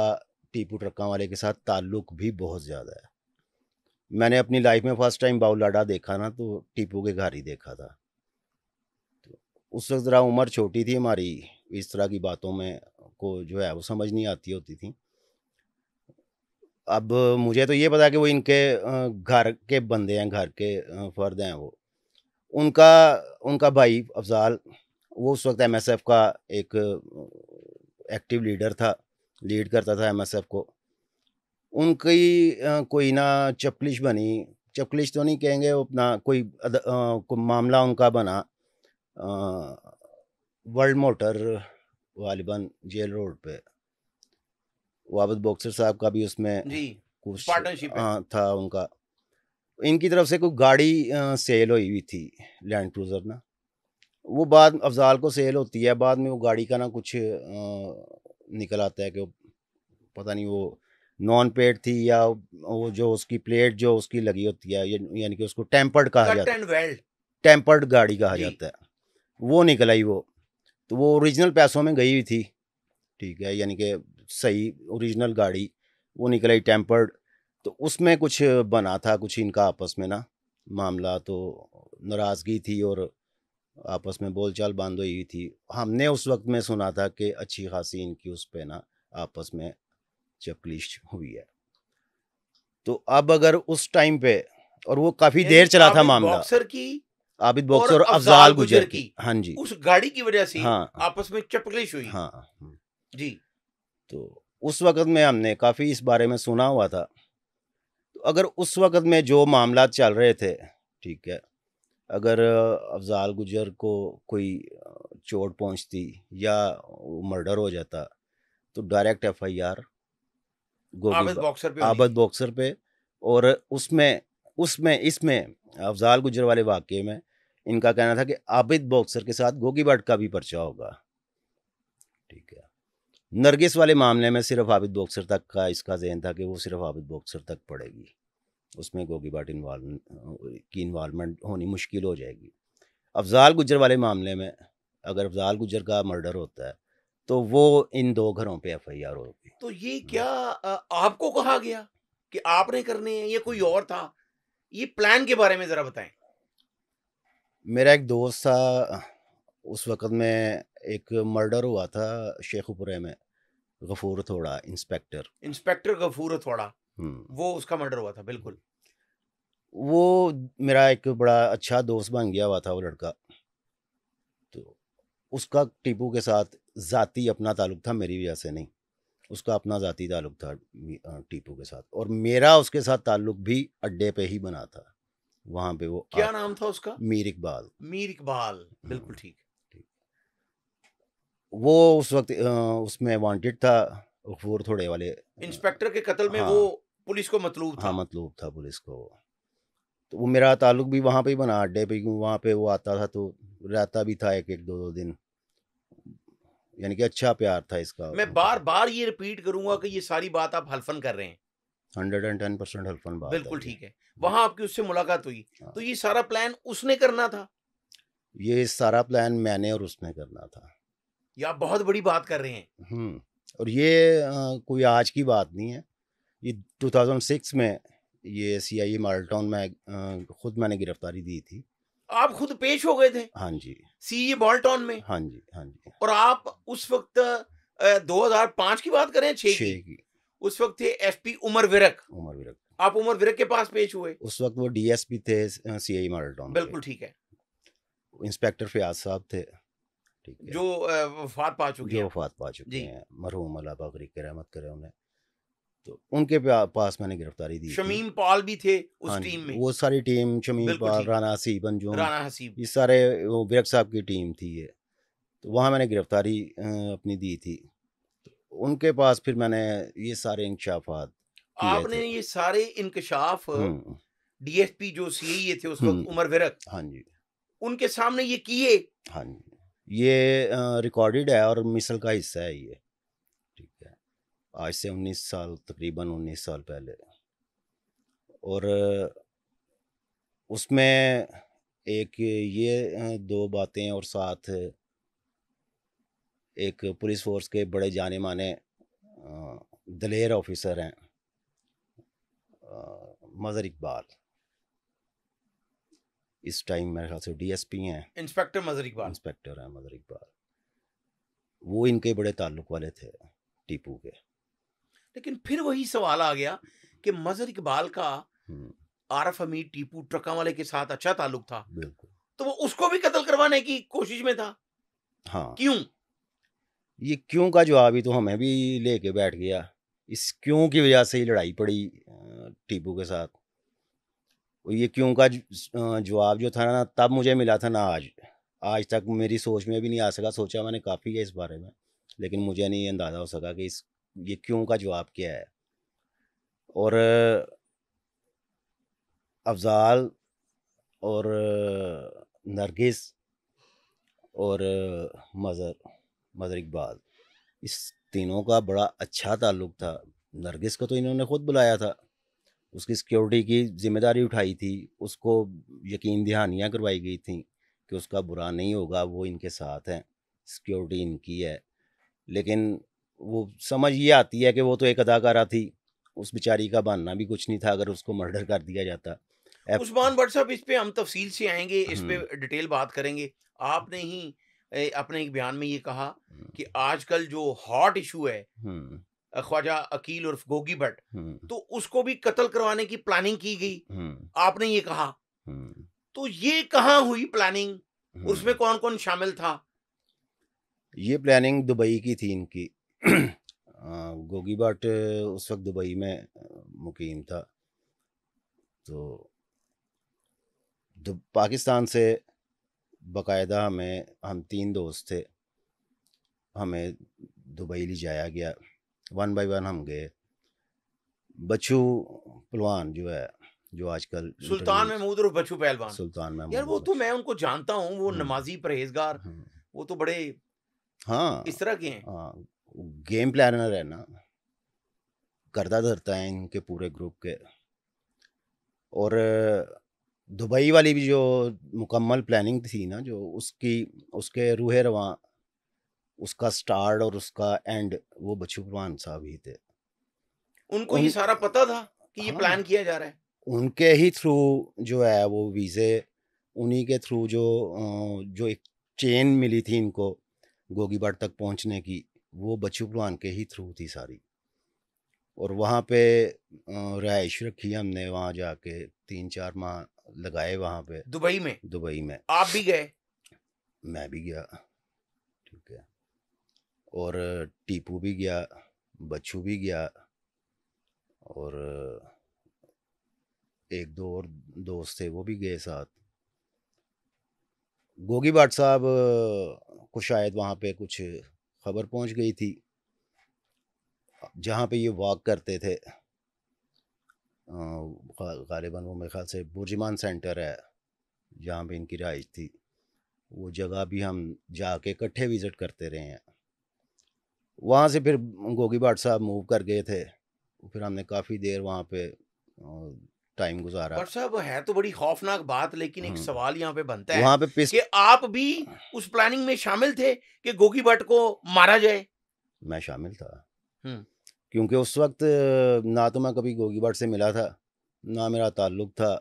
टीपू ट्रक्कां वाले के साथ ताल्लुक भी बहुत ज़्यादा है। मैंने अपनी लाइफ में फर्स्ट टाइम बाउलाडा देखा ना तो टीपू के घर ही देखा था। तो उस वक्त ज़रा उम्र छोटी थी हमारी, इस तरह की बातों में को जो है वो समझ नहीं आती होती थी। अब मुझे तो ये पता है कि वो इनके घर के बंदे हैं, घर के फ़र्द हैं वो। उनका उनका भाई अफ़ज़ाल, वो उस वक्त एमएसएफ का एक एक्टिव लीडर था, लीड करता था एमएसएफ को। उनकी कोई ना चपलिश बनी, चपलिश तो नहीं कहेंगे, वो अपना कोई मामला उनका बना world motor Vaaliban jail road पे। वाबद बॉक्सर साहब का भी उसमें जी कुछ पार्टनरशिप है। था उनका। इनकी तरफ से कोई गाड़ी सेल हुई थी, लैंड क्रूज़र ना। वो बाद अफ़ज़ाल को सेल होती है, बाद में वो गाड़ी का ना कुछ निकल आता है कि वो पता नहीं वो नॉन पेड थी या वो जो उसकी प्लेट जो उसकी लगी होती है, यानी कि उसको टेम्पर्ड कहा कट जाता एंड है, वेल्ड। टेम्पर्ड गाड़ी कहा जी जाता है। वो निकल आई वो, तो वो ओरिजिनल पैसों में गई हुई थी, ठीक है, यानी कि सही ओरिजिनल गाड़ी, वो निकल आई टेम्पर्ड। तो उसमें कुछ बना था, कुछ इनका आपस में ना मामला, तो नाराज़गी थी और आपस में बोलचाल बंद हुई थी। हमने उस वक्त में सुना था कि अच्छी खासी इनकी उस पे ना आपस में चपलिश हुई है। तो अब अगर उस टाइम पे, और वो काफ़ी देर यानी चला था आबिद मामला, बॉक्सर की आबिद और बॉक्सर और अफजाल अफ़ज़ाल गुजर गुजर की की। हाँ जी। उस गाड़ी की वजह से हाँ, आपस में चपलिश हुई। हाँ। जी तो उस वक़्त में हमने काफ़ी इस बारे में सुना हुआ था। तो अगर उस वक़्त में जो मामलात चल रहे थे, ठीक है, अगर अफ़ज़ाल गुजर को कोई चोट पहुँचती या मर्डर हो जाता, तो डायरेक्ट एफआईआर गोगी आबिद ब बॉक्सर पे होनी आबद थी। बॉक्सर पे। और उसमें उसमें इसमें अफ़ज़ाल गुजर वाले वाक़ये में इनका कहना था कि आबिद बॉक्सर के साथ गोगी भट्ट का भी पर्चा होगा, ठीक है। नरगिस वाले मामले में सिर्फ़ आबिद बॉक्सर तक का इसका ज़हन था कि वो सिर्फ़ आबिद बॉक्सर तक पड़ेगी, उसमें गोगी भट्ट की इन्वॉल्वमेंट होनी मुश्किल हो जाएगी। अफ़ज़ाल गुजर वाले मामले में अगर अफ़ज़ाल गुजर का मर्डर होता है, तो वो इन 2 घरों पे एफआईआर होगी। तो ये क्या आपको कहा गया कि आपने करने हैं, ये कोई और था? ये प्लान के बारे में जरा बताएं। मेरा एक दोस्त था, उस वक़्त में एक मर्डर हुआ था शेखुपुरे में, गफूर थोड़ा इंस्पेक्टर। इंस्पेक्टर गफूर थोड़ा, हुँ। वो उसका मर्डर हुआ था बिल्कुल। वो मेरा एक बड़ा अच्छा दोस्त बन गया हुआ था वो लड़का। तो उसका टीपू के साथ ज़ाती अपना ताल्लुक था, मेरी वजह से नहीं। उसका अपना ज़ाती ताल्लुक था टीपू के साथ, और मेरा उसके साथ ताल्लुक भी अड्डे पे ही बना था। वहाँ पे वो क्या आता नाम था उसका? मीर इकबाल। मीर इकबाल, बिल्कुल हुँ, ठीक। ठीक। वो उस वक़्त उसमें वांटेड था, गफूर थोड़े वाले इंस्पेक्टर के कत्ल में वो हाँ, पुलिस को मतलूब हाँ, था। मतलूब था पुलिस को। तो वो मेरा ताल्लुक भी वहाँ पे ही बना अड्डे पे, क्यों वहाँ पे वो आता था तो रहता भी था 1-1, 2-2 दिन। यानी कि अच्छा प्यार था इसका मैं उनके साथ। बार-बार ये रिपीट करूँगा कि ये सारी बात आप हल्फ़न कर रहे हैं। 110% हल्फन बात है बिल्कुल ये। ठीक है। वहाँ आपकी उससे मुलाकात हुई। तो हाँ, ये सारा प्लान उसने करना था? ये सारा प्लान मैंने और उसने करना था। या आप बहुत बड़ी बात कर रहे हैं? हुँ, और ये कोई आज की बात नहीं है। ये 2006 में ये सीआईए माडल टाउन में खुद मैंने गिरफ्तारी दी थी। आप खुद पेश हो गए थे हाँ जी। सीए बॉल्टॉन में, हाँ जी, हाँ जी। और आप उस वक़्त 2005 की बात कर रहे हैं, 6 की? 6 की उस वक़्त थे एसपी उमर विरक। उमर विरक। आप उमर विरक के पास पेश हुए। उस वक़्त वो डीएसपी थे सीआईए माडल टाउन के। बिल्कुल ठीक है। इंस्पेक्टर फ़याज़ साहब थे, ठीक है, जो वफ़ात पा चुके जो हैं अब। वफ़ात पा चुके जी। हैं, मरहूम अल्लाह पाक ग़रीक़ रहमत करे उन्हें। तो उनके पास मैंने गिरफ्तारी दी थी। शमीम पॉल भी थे हाँ उस जी, टीम में। वो सारी टीम शमीम बिल्कुल पाल, ठीक। राना हसीब अंजुम, राना हसीब। ये सारे वो विरक साहब की टीम थी ये। तो वहाँ मैंने गिरफ्तारी अपनी दी थी। उनके पास फिर मैंने ये सारे इंकशाफात किए आपने थे। ये सारे इंकशाफ हुँ, डीएसपी जो सीए थे उस वक़्त हुँ। उमर विरक, हाँ जी, उनके सामने ये किए। हाँ जी। ये रिकॉर्डेड है और मिसल का हिस्सा है ये, ठीक है। आज से 19 साल, तकरीबन 19 साल पहले। और उसमें एक ये 2 बातें, और साथ एक पुलिस फ़ोर्स के बड़े जाने-माने दलेर ऑफ़िसर हैं, मज़हर इकबाल, इस टाइम मेरे ख्याल से डीएसपी हैं, इंस्पेक्टर मज़हर इकबाल। इंस्पेक्टर हैं मज़हर इकबाल। वो इनके बड़े ताल्लुक वाले थे टीपू के। लेकिन फिर वही सवाल आ गया कि मज़हर इकबाल का हम्म, आरफ हमीद टीपू ट्रका वाले के साथ अच्छा ताल्लुक था, बिल्कुल। तो वो उसको भी कत्ल करवाने की कोशिश में था। हाँ, क्यों? ये क्यों का जवाब ही तो हमें भी लेके बैठ गया। इस क्यों की वजह से ही लड़ाई पड़ी टीपू के साथ। और ये क्यों का जवाब जो था ना, तब मुझे मिला था ना आज तक मेरी सोच में भी नहीं आ सका। सोचा मैंने काफ़ी है इस बारे में, लेकिन मुझे नहीं अंदाज़ा हो सका कि ये क्यों का जवाब क्या है। और अफजाल और नरगिस और मज़हर इकबाल, इस तीनों का बड़ा अच्छा ताल्लुक़ था। नरगिस को तो इन्होंने ख़ुद बुलाया था, उसकी सिक्योरिटी की जिम्मेदारी उठाई थी, उसको यकीन दहानियाँ करवाई गई थी कि उसका बुरा नहीं होगा, वो इनके साथ हैं, सिक्योरिटी इनकी है। लेकिन वो समझ ये आती है कि वो तो एक अदाकारा थी, उस बेचारी का बनना भी कुछ नहीं था अगर उसको मर्डर कर दिया जाता। उस्मान भट्ट साहब, इस पे हम तफसील से आएंगे, इस पे हम्म, डिटेल बात करेंगे। आपने ही अपने एक बयान में ये कहा कि आजकल जो हॉट इशू है हम्म, ख्वाजा अकील उर्फ गोगी भट्ट, हम्म, तो उसको भी कत्ल करवाने की प्लानिंग की गई, हम्म, आपने ये कहा। हम्म, तो ये कहाँ हुई प्लानिंग, उसमें हम्म। कौन कौन शामिल था? ये प्लानिंग दुबई की थी इनकी। गोगी भट्ट उस वक्त दुबई में मुकीम था। तो पाकिस्तान से बाकायदा हम 3 दोस्त थे, हमें दुबई ले जाया गया। 1 बाय 1 हम गए। बच्चू पहलवान जो है, जो आजकल सुल्तान इंटरव्यूज, महमूद और बच्चू पहलवान। सुल्तान यार महमूद वो तो बख्श। मैं उनको जानता हूँ, वो हम्म, नमाजी परहेजगार, हम्म, वो तो बड़े हाँ, इस तरह के हैं। हाँ, गेम प्लानर है ना, करता धरता है इनके पूरे ग्रुप के। और दुबई वाली भी जो मुकम्मल प्लानिंग थी ना, जो उसके रूहे रवां, उसका स्टार्ट और उसका एंड वो बच्चू पहलवान साहब ही थे। उनको ये उन सारा पता था कि ये हाँ, प्लान किया जा रहा है। उनके ही थ्रू जो है वो वीज़े, उन्हीं के थ्रू जो एक चेन मिली थी इनको गोगी भट्ट तक पहुंचने की, वो बच्चू पहलवान के ही थ्रू थी सारी। और वहाँ पे रिहाइश रखी हमने, वहाँ जाके 3-4 माह लगाए वहाँ पे दुबई में दुबई में। आप भी गए? मैं भी गया, ठीक है, और टीपू भी गया, बच्चू भी गया, और एक दो और दोस्त थे वो भी गए साथ। गोगी भट्ट साहब को शायद वहाँ पे कुछ खबर पहुँच गई थी, जहाँ पे ये वॉक करते थे। गालिबन वो मेरे ख्याल से बुर्जुमान सेंटर है जहाँ पे इनकी रिहाइश थी, वो जगह भी हम जाके इकट्ठे विज़िट करते रहे हैं। वहाँ से फिर गोगी भट्ट साहब मूव कर गए थे, फिर हमने काफ़ी देर वहाँ पे टाइम गुजारा। भट्ट साहब, है तो बड़ी खौफनाक बात, लेकिन एक हम्म, सवाल यहाँ पे बनता है वहाँ पे कि आप भी उस प्लानिंग में शामिल थे कि गोगी भट्ट को मारा जाए? मैं शामिल था, हम्म। क्योंकि उस वक्त ना तो मैं कभी गोगी भट्ट से मिला था, ना मेरा ताल्लुक़ था।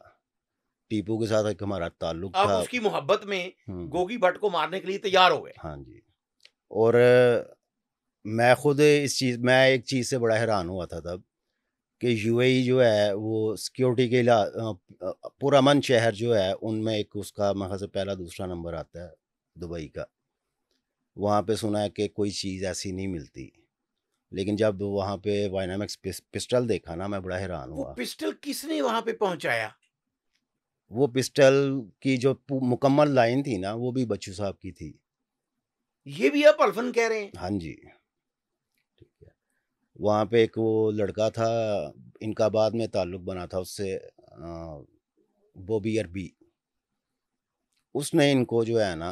टीपू के साथ एक हमारा ताल्लुक़ आप था। उसकी मोहब्बत में हम्म, गोगी भट्ट को मारने के लिए तैयार हो गए? हाँ जी। और मैं एक चीज़ से बड़ा हैरान हुआ था तब, कि यूएई जो है वो सिक्योरिटी के पुरअमन शहर जो है उनमें एक उसका मेरे ख्याल से पहला दूसरा नंबर आता है दुबई का। वहाँ पे सुना है कि कोई चीज़ ऐसी नहीं मिलती, लेकिन जब वहाँ पे वाइनामेक्स पिस्टल देखा ना, मैं बड़ा हैरान वो हुआ। पिस्टल किसने वहां पे पहुंचाया? वो पिस्टल की जो मुकम्मल लाइन थी ना, वो भी बच्चू साहब की थी। ये भी आप अल्फन कह रहे हैं? हाँ जी, ठीक है। वहाँ पे एक वो लड़का था, इनका बाद में ताल्लुक़ बना था उससे, बॉबी अरबी, उसने इनको जो है ना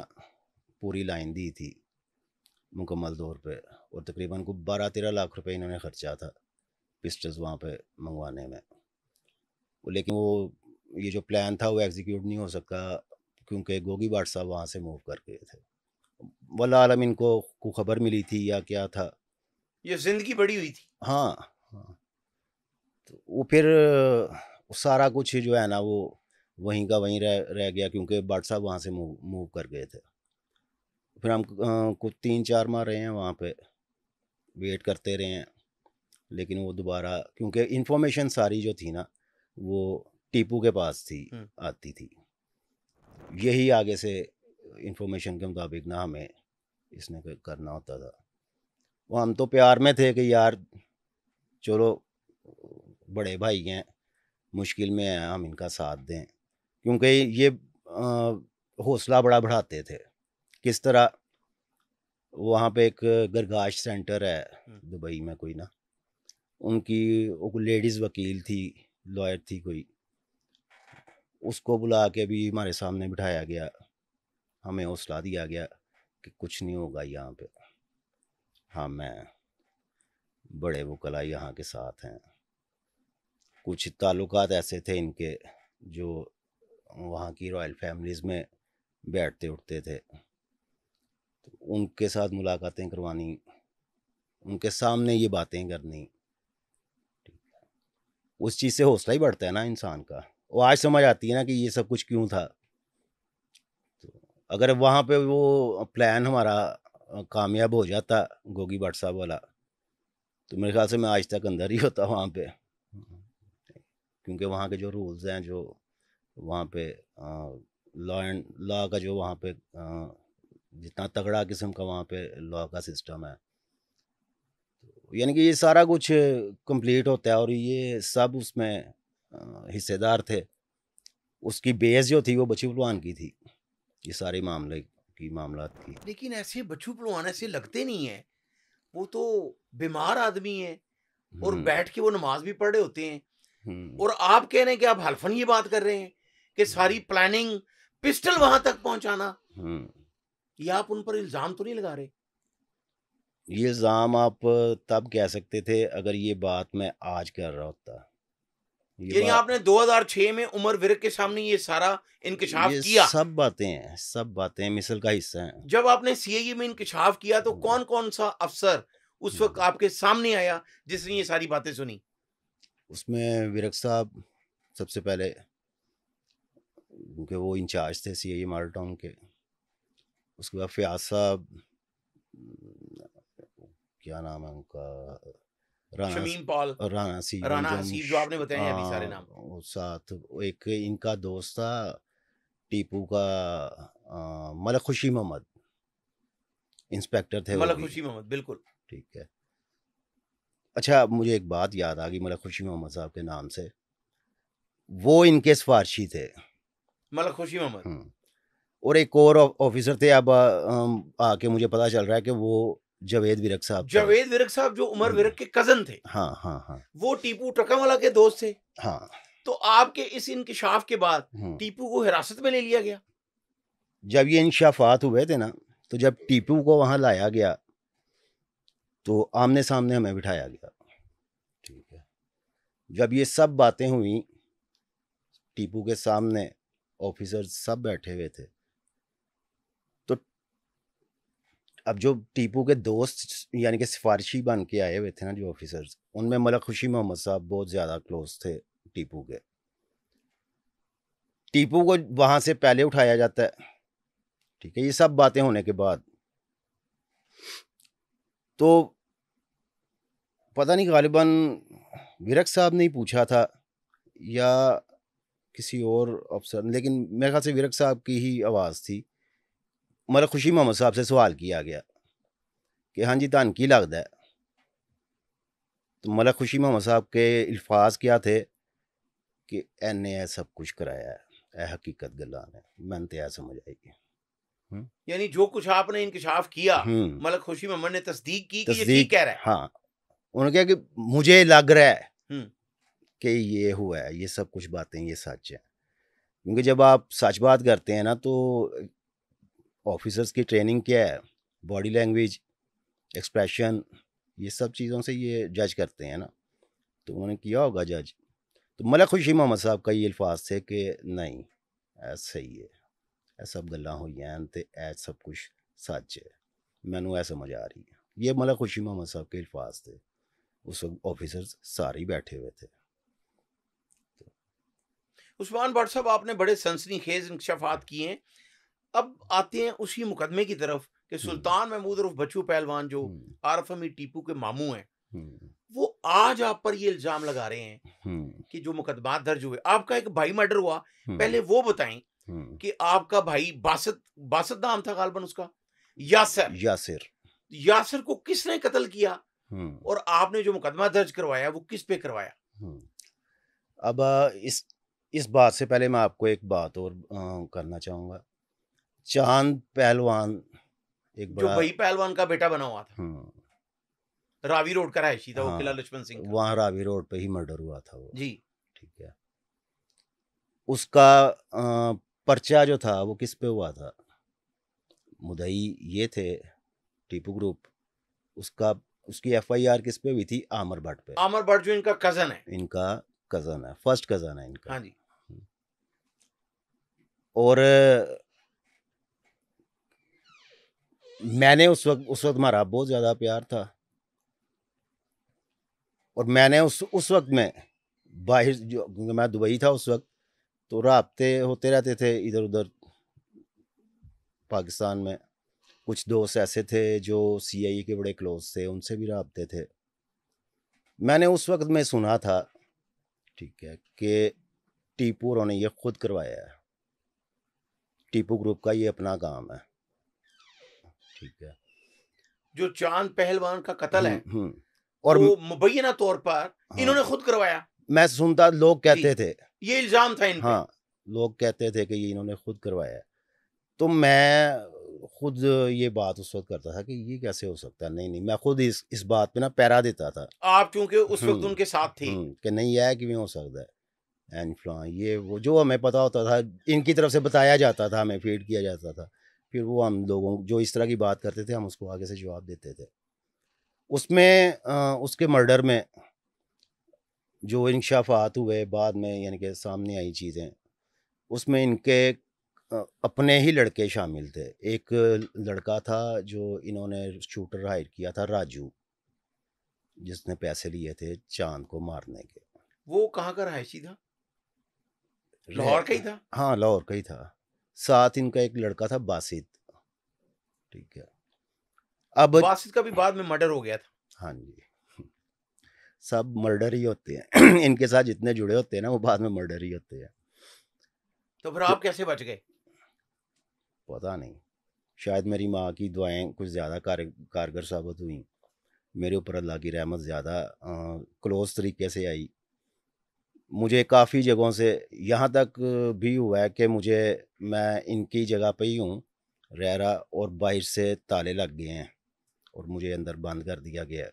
पूरी लाइन दी थी मुकम्मल तौर पे। और तकरीबन को 12-13 लाख रुपए इन्होंने खर्चा था पिस्टल्स वहाँ पे मंगवाने में। लेकिन वो ये जो प्लान था वो एग्जीक्यूट नहीं हो सका, क्योंकि गोगी भट्ट साहब वहाँ से मूव कर गए थे। वल्लाह आलम इनको को खबर मिली थी या क्या था। ये जिंदगी बड़ी हुई थी। हाँ, हाँ। तो वो फिर सारा कुछ जो है ना वो वहीं का वहीं रह गया, क्योंकि भट्ट साहब वहाँ से मूव कर गए थे। फिर हम कुछ 3-4 माह रहे हैं वहाँ पे, वेट करते रहे हैं, लेकिन वो दोबारा, क्योंकि इन्फॉर्मेशन सारी जो थी ना वो टीपू के पास थी, आती थी। यही आगे से इन्फॉर्मेशन के मुताबिक ना हमें इसने करना होता था। वो हम तो प्यार में थे कि यार चलो बड़े भाई हैं, मुश्किल में हैं, हम इनका साथ दें, क्योंकि ये हौसला बड़ा बढ़ाते थे। किस तरह, वहाँ पे एक गरगाश सेंटर है दुबई में कोई ना, उनकी लेडीज़ वकील थी, लॉयर थी कोई, उसको बुला के भी हमारे सामने बिठाया गया, हमें हौसला दिया गया कि कुछ नहीं होगा यहाँ पे, हाँ मैं बड़े वकला यहाँ के साथ हैं। कुछ ताल्लुकात ऐसे थे इनके जो वहाँ की रॉयल फैमिलीज़ में बैठते उठते थे, तो उनके साथ मुलाकातें करवानी, उनके सामने ये बातें करनी, उस चीज़ से हौसला ही बढ़ता है ना इंसान का। वो आज समझ आती है ना कि ये सब कुछ क्यों था। तो अगर वहाँ पे वो प्लान हमारा कामयाब हो जाता गोगी भट्ट साहब वाला, तो मेरे ख्याल से मैं आज तक अंदर ही होता वहाँ पे, क्योंकि वहाँ के जो रूल्स हैं, जो वहाँ पे लॉ का जो वहाँ पे जितना तगड़ा किस्म का वहाँ पे लॉ का सिस्टम है, यानी कि ये सारा कुछ कंप्लीट होता है और ये सब उसमें हिस्सेदार थे। उसकी बेस जो थी वो बच्चू पहलवान की थी, ये सारे मामले की मामलात की। लेकिन ऐसे बच्चू पहलवान ऐसे लगते नहीं है, वो तो बीमार आदमी है और बैठ के वो नमाज भी पढ़ रहे होते हैं, और आप कह रहे हैं कि आप हल्फन ये बात कर रहे हैं कि सारी प्लानिंग, पिस्टल वहां तक पहुंचाना, ये आप उन पर इल्जाम तो नहीं लगा रहे? ये इल्ज़ाम आप तब कह सकते थे अगर ये बात मैं आज कर रहा होता। यानी आपने 2006 में उमर विरक के सामने ये सारा इंकशाफ ये किया? सब बातें मिसल का हिस्सा हैं। जब आपने सीआईए में इंकशाफ किया तो कौन कौन सा अफसर उस वक्त आपके सामने आया जिसने ये सारी बातें सुनी? उसमें विरक साहब सबसे पहले, क्योंकि वो इंचार्ज थे सीआईए मॉडल टाउन के। उसके बाद फयाज साहब, क्या नाम है उनका, शमीम पॉल, राना हसीब, राना हसीब, जो आपने बताए अभी सारे नाम। साथ एक इनका दोस्त था टीपू का, मलक खुशी मोहम्मद, इंस्पेक्टर थे वो मलक भी। खुशी मोहम्मद, बिल्कुल ठीक है। अच्छा, मुझे एक बात याद आ गई मलक खुशी मोहम्मद साहब के नाम से, वो इनके सिफारशी थे, मलक खुशी मोहम्मद। और एक और ऑफिसर थे, अब आके मुझे पता चल रहा है कि वो जावेद विरक साहब थे। जावेद विरक साहब जो उमर विरक के कजन थे। हाँ हाँ हाँ। वो टीपू टकमवाला के दोस्त थे। हाँ। तो आपके इस इंकशाफ के बाद टीपू को हिरासत में ले लिया गया? जब ये इंकशाफात हुए थे ना, तो जब टीपू को वहाँ लाया गया तो आमने सामने हमें बिठाया गया। ठीक है। जब ये सब बातें हुई, टीपू के सामने ऑफिसर सब बैठे हुए थे, तो अब जो टीपू के दोस्त यानी कि सिफारिशी बन के आए हुए थे ना जो ऑफिसर्स, उनमें मलक खुशी मोहम्मद साहब बहुत ज़्यादा क्लोज थे टीपू के। टीपू को वहाँ से पहले उठाया जाता है। ठीक है। ये सब बातें होने के बाद तो पता नहीं, गालिबन विरक साहब ने ही पूछा था या किसी और अफसर, लेकिन मेरे ख्याल से विरक साहब की ही आवाज़ थी। मलक खुशी मोहम्मद साहब से सवाल किया गया कि हाँ जी तान की लगता है, तो मलक खुशी मोहम्मद साहब के अल्फाज क्या थे कि एने सब कुछ कराया है, ए हकीकत गल्लां ने, मैंने तो यह समझ आई। यानी जो कुछ आपने इंकशाफ किया, मलक खुशी मोहम्मद ने तस्दीक की कि ये ठीक कह रहा है। हाँ, उन्होंने कहा कि मुझे लग रहा है कि ये हुआ है, ये सब कुछ बातें ये सच है। क्योंकि जब आप सच बात करते हैं ना, तो ऑफिसर्स की ट्रेनिंग क्या है, बॉडी लैंग्वेज, एक्सप्रेशन, ये सब चीज़ों से ये जज करते हैं ना। तो उन्होंने किया होगा जज। तो मलक खुशी मोहम्मद साहब का ये अल्फाज थे कि नहीं ऐसा ही है, ਇਹ सब गल्लां होईयां ते ऐ सब कुछ सच है, मैनू ऐ समझ आ रही है। ये मलक खुशी मोहम्मद साहब के अल्फाज थे। उस वक्त ऑफिसर्स सारे ही बैठे हुए थे। उस्मान भट्ट साहब, आपने बड़े सनसनीखेज इंकशाफात किए हैं। अब आते हैं उसी मुकदमे की तरफ कि हम्म, सुल्तान महमूद उर्फ बच्चू पहलवान, जो हम्म, आरफ अमीर टीपू के मामू हैं, हम्म, वो आज आप पर ये इल्जाम लगा रहे हैं हम्म, कि जो मुकदमा दर्ज हुए, आपका एक भाई मर्डर हुआ। हम्म, पहले वो बताएं हम्म। कि आपका भाई बासत, बासत नाम था गालबन उसका, यासर, यासिर। यासर को किसने कत्ल किया हम्म, और आपने जो मुकदमा दर्ज करवाया वो किस पे करवाया? हम्म। अब इस बात से पहले मैं आपको एक बात और करना चाहूँगा। चांद पहलवान एक जो बड़ा। वही पहलवान का बेटा बना हुआ था, हम्म, रावी रोड का रहायशी था, वो किला हाँ, लक्ष्मण सिंह का। वहाँ रावी रोड पे ही मर्डर हुआ था वो। जी। ठीक है। उसका पर्चा जो था वो किस पे हुआ था? मुदई ये थे, टीपू ग्रुप। उसका उसकी एफआईआर किस पे हुई थी? आमर भट्ट पे। आमर भट्ट जो इनका कजन है। इनका कज़न है, फर्स्ट कज़न है इनका। हाँ जी। और मैंने उस वक़्त हमारा बहुत ज़्यादा प्यार था, और मैंने उस वक़्त में बाहर, जो क्योंकि मैं दुबई था उस वक़्त, तो राब्ते होते रहते थे इधर-उधर पाकिस्तान में। कुछ दोस्त ऐसे थे जो सीआईए के बड़े क्लोज़ थे, उनसे भी राब्ते थे। मैंने उस वक़्त में सुना था, ठीक है, कि टीपू ने ये खुद करवाया है। टीपू ग्रुप का ये अपना काम है। ठीक है। जो चांद पहलवान का कत्ल है और वो मुबैना तौर पर हाँ, इन्होंने खुद करवाया। मैं सुनता, लोग जी, कहते थे। ये इल्जाम था इन पे। हाँ, लोग कहते थे कि ये इन्होंने खुद करवाया है। तो मैं खुद ये बात उस वक़्त करता था कि ये कैसे हो सकता है? नहीं, नहीं, मैं खुद इस बात पे ना पहरा देता था। आप क्योंकि उस वक्त हुँ, उनके साथ थे। कि नहीं, ये किवें हो सकता है? एंड फलां ये वो जो हमें पता होता था, इनकी तरफ से बताया जाता था, हमें फ़ीड किया जाता था। फिर वो हम लोगों जो इस तरह की बात करते थे, हम उसको आगे से जवाब देते थे। उसमें उसके मर्डर में जो इंकशाफ़ात हुए बाद में, यानी कि सामने आई चीज़ें, उसमें इनके अपने ही लड़के शामिल थे। एक लड़का था जो इन्होंने शूटर हायर किया था, राजू, जिसने पैसे लिए थे चाँद को मारने के। वो कहाँ का रहायशी था? रह लाहौर का ही था। हाँ, लाहौर का ही था। साथ इनका एक लड़का था बासित। ठीक है। अब बासित का भी बाद में मर्डर हो गया था। हाँ जी, सब मर्डर ही होते हैं। इनके साथ जितने जुड़े होते हैं ना, वो बाद में मर्डर ही होते हैं। तो फिर तो आप कैसे बच गए? पता नहीं, शायद मेरी माँ की दुआएँ कुछ ज़्यादा कारगर साबित हुईं। मेरे ऊपर अल्लाह की रहमत ज़्यादा क्लोज़ तरीके से आई। मुझे काफ़ी जगहों से यहाँ तक भी हुआ है कि मैं इनकी जगह पे ही हूँ रह रहा, और बाहर से ताले लग गए हैं और मुझे अंदर बंद कर दिया गया है।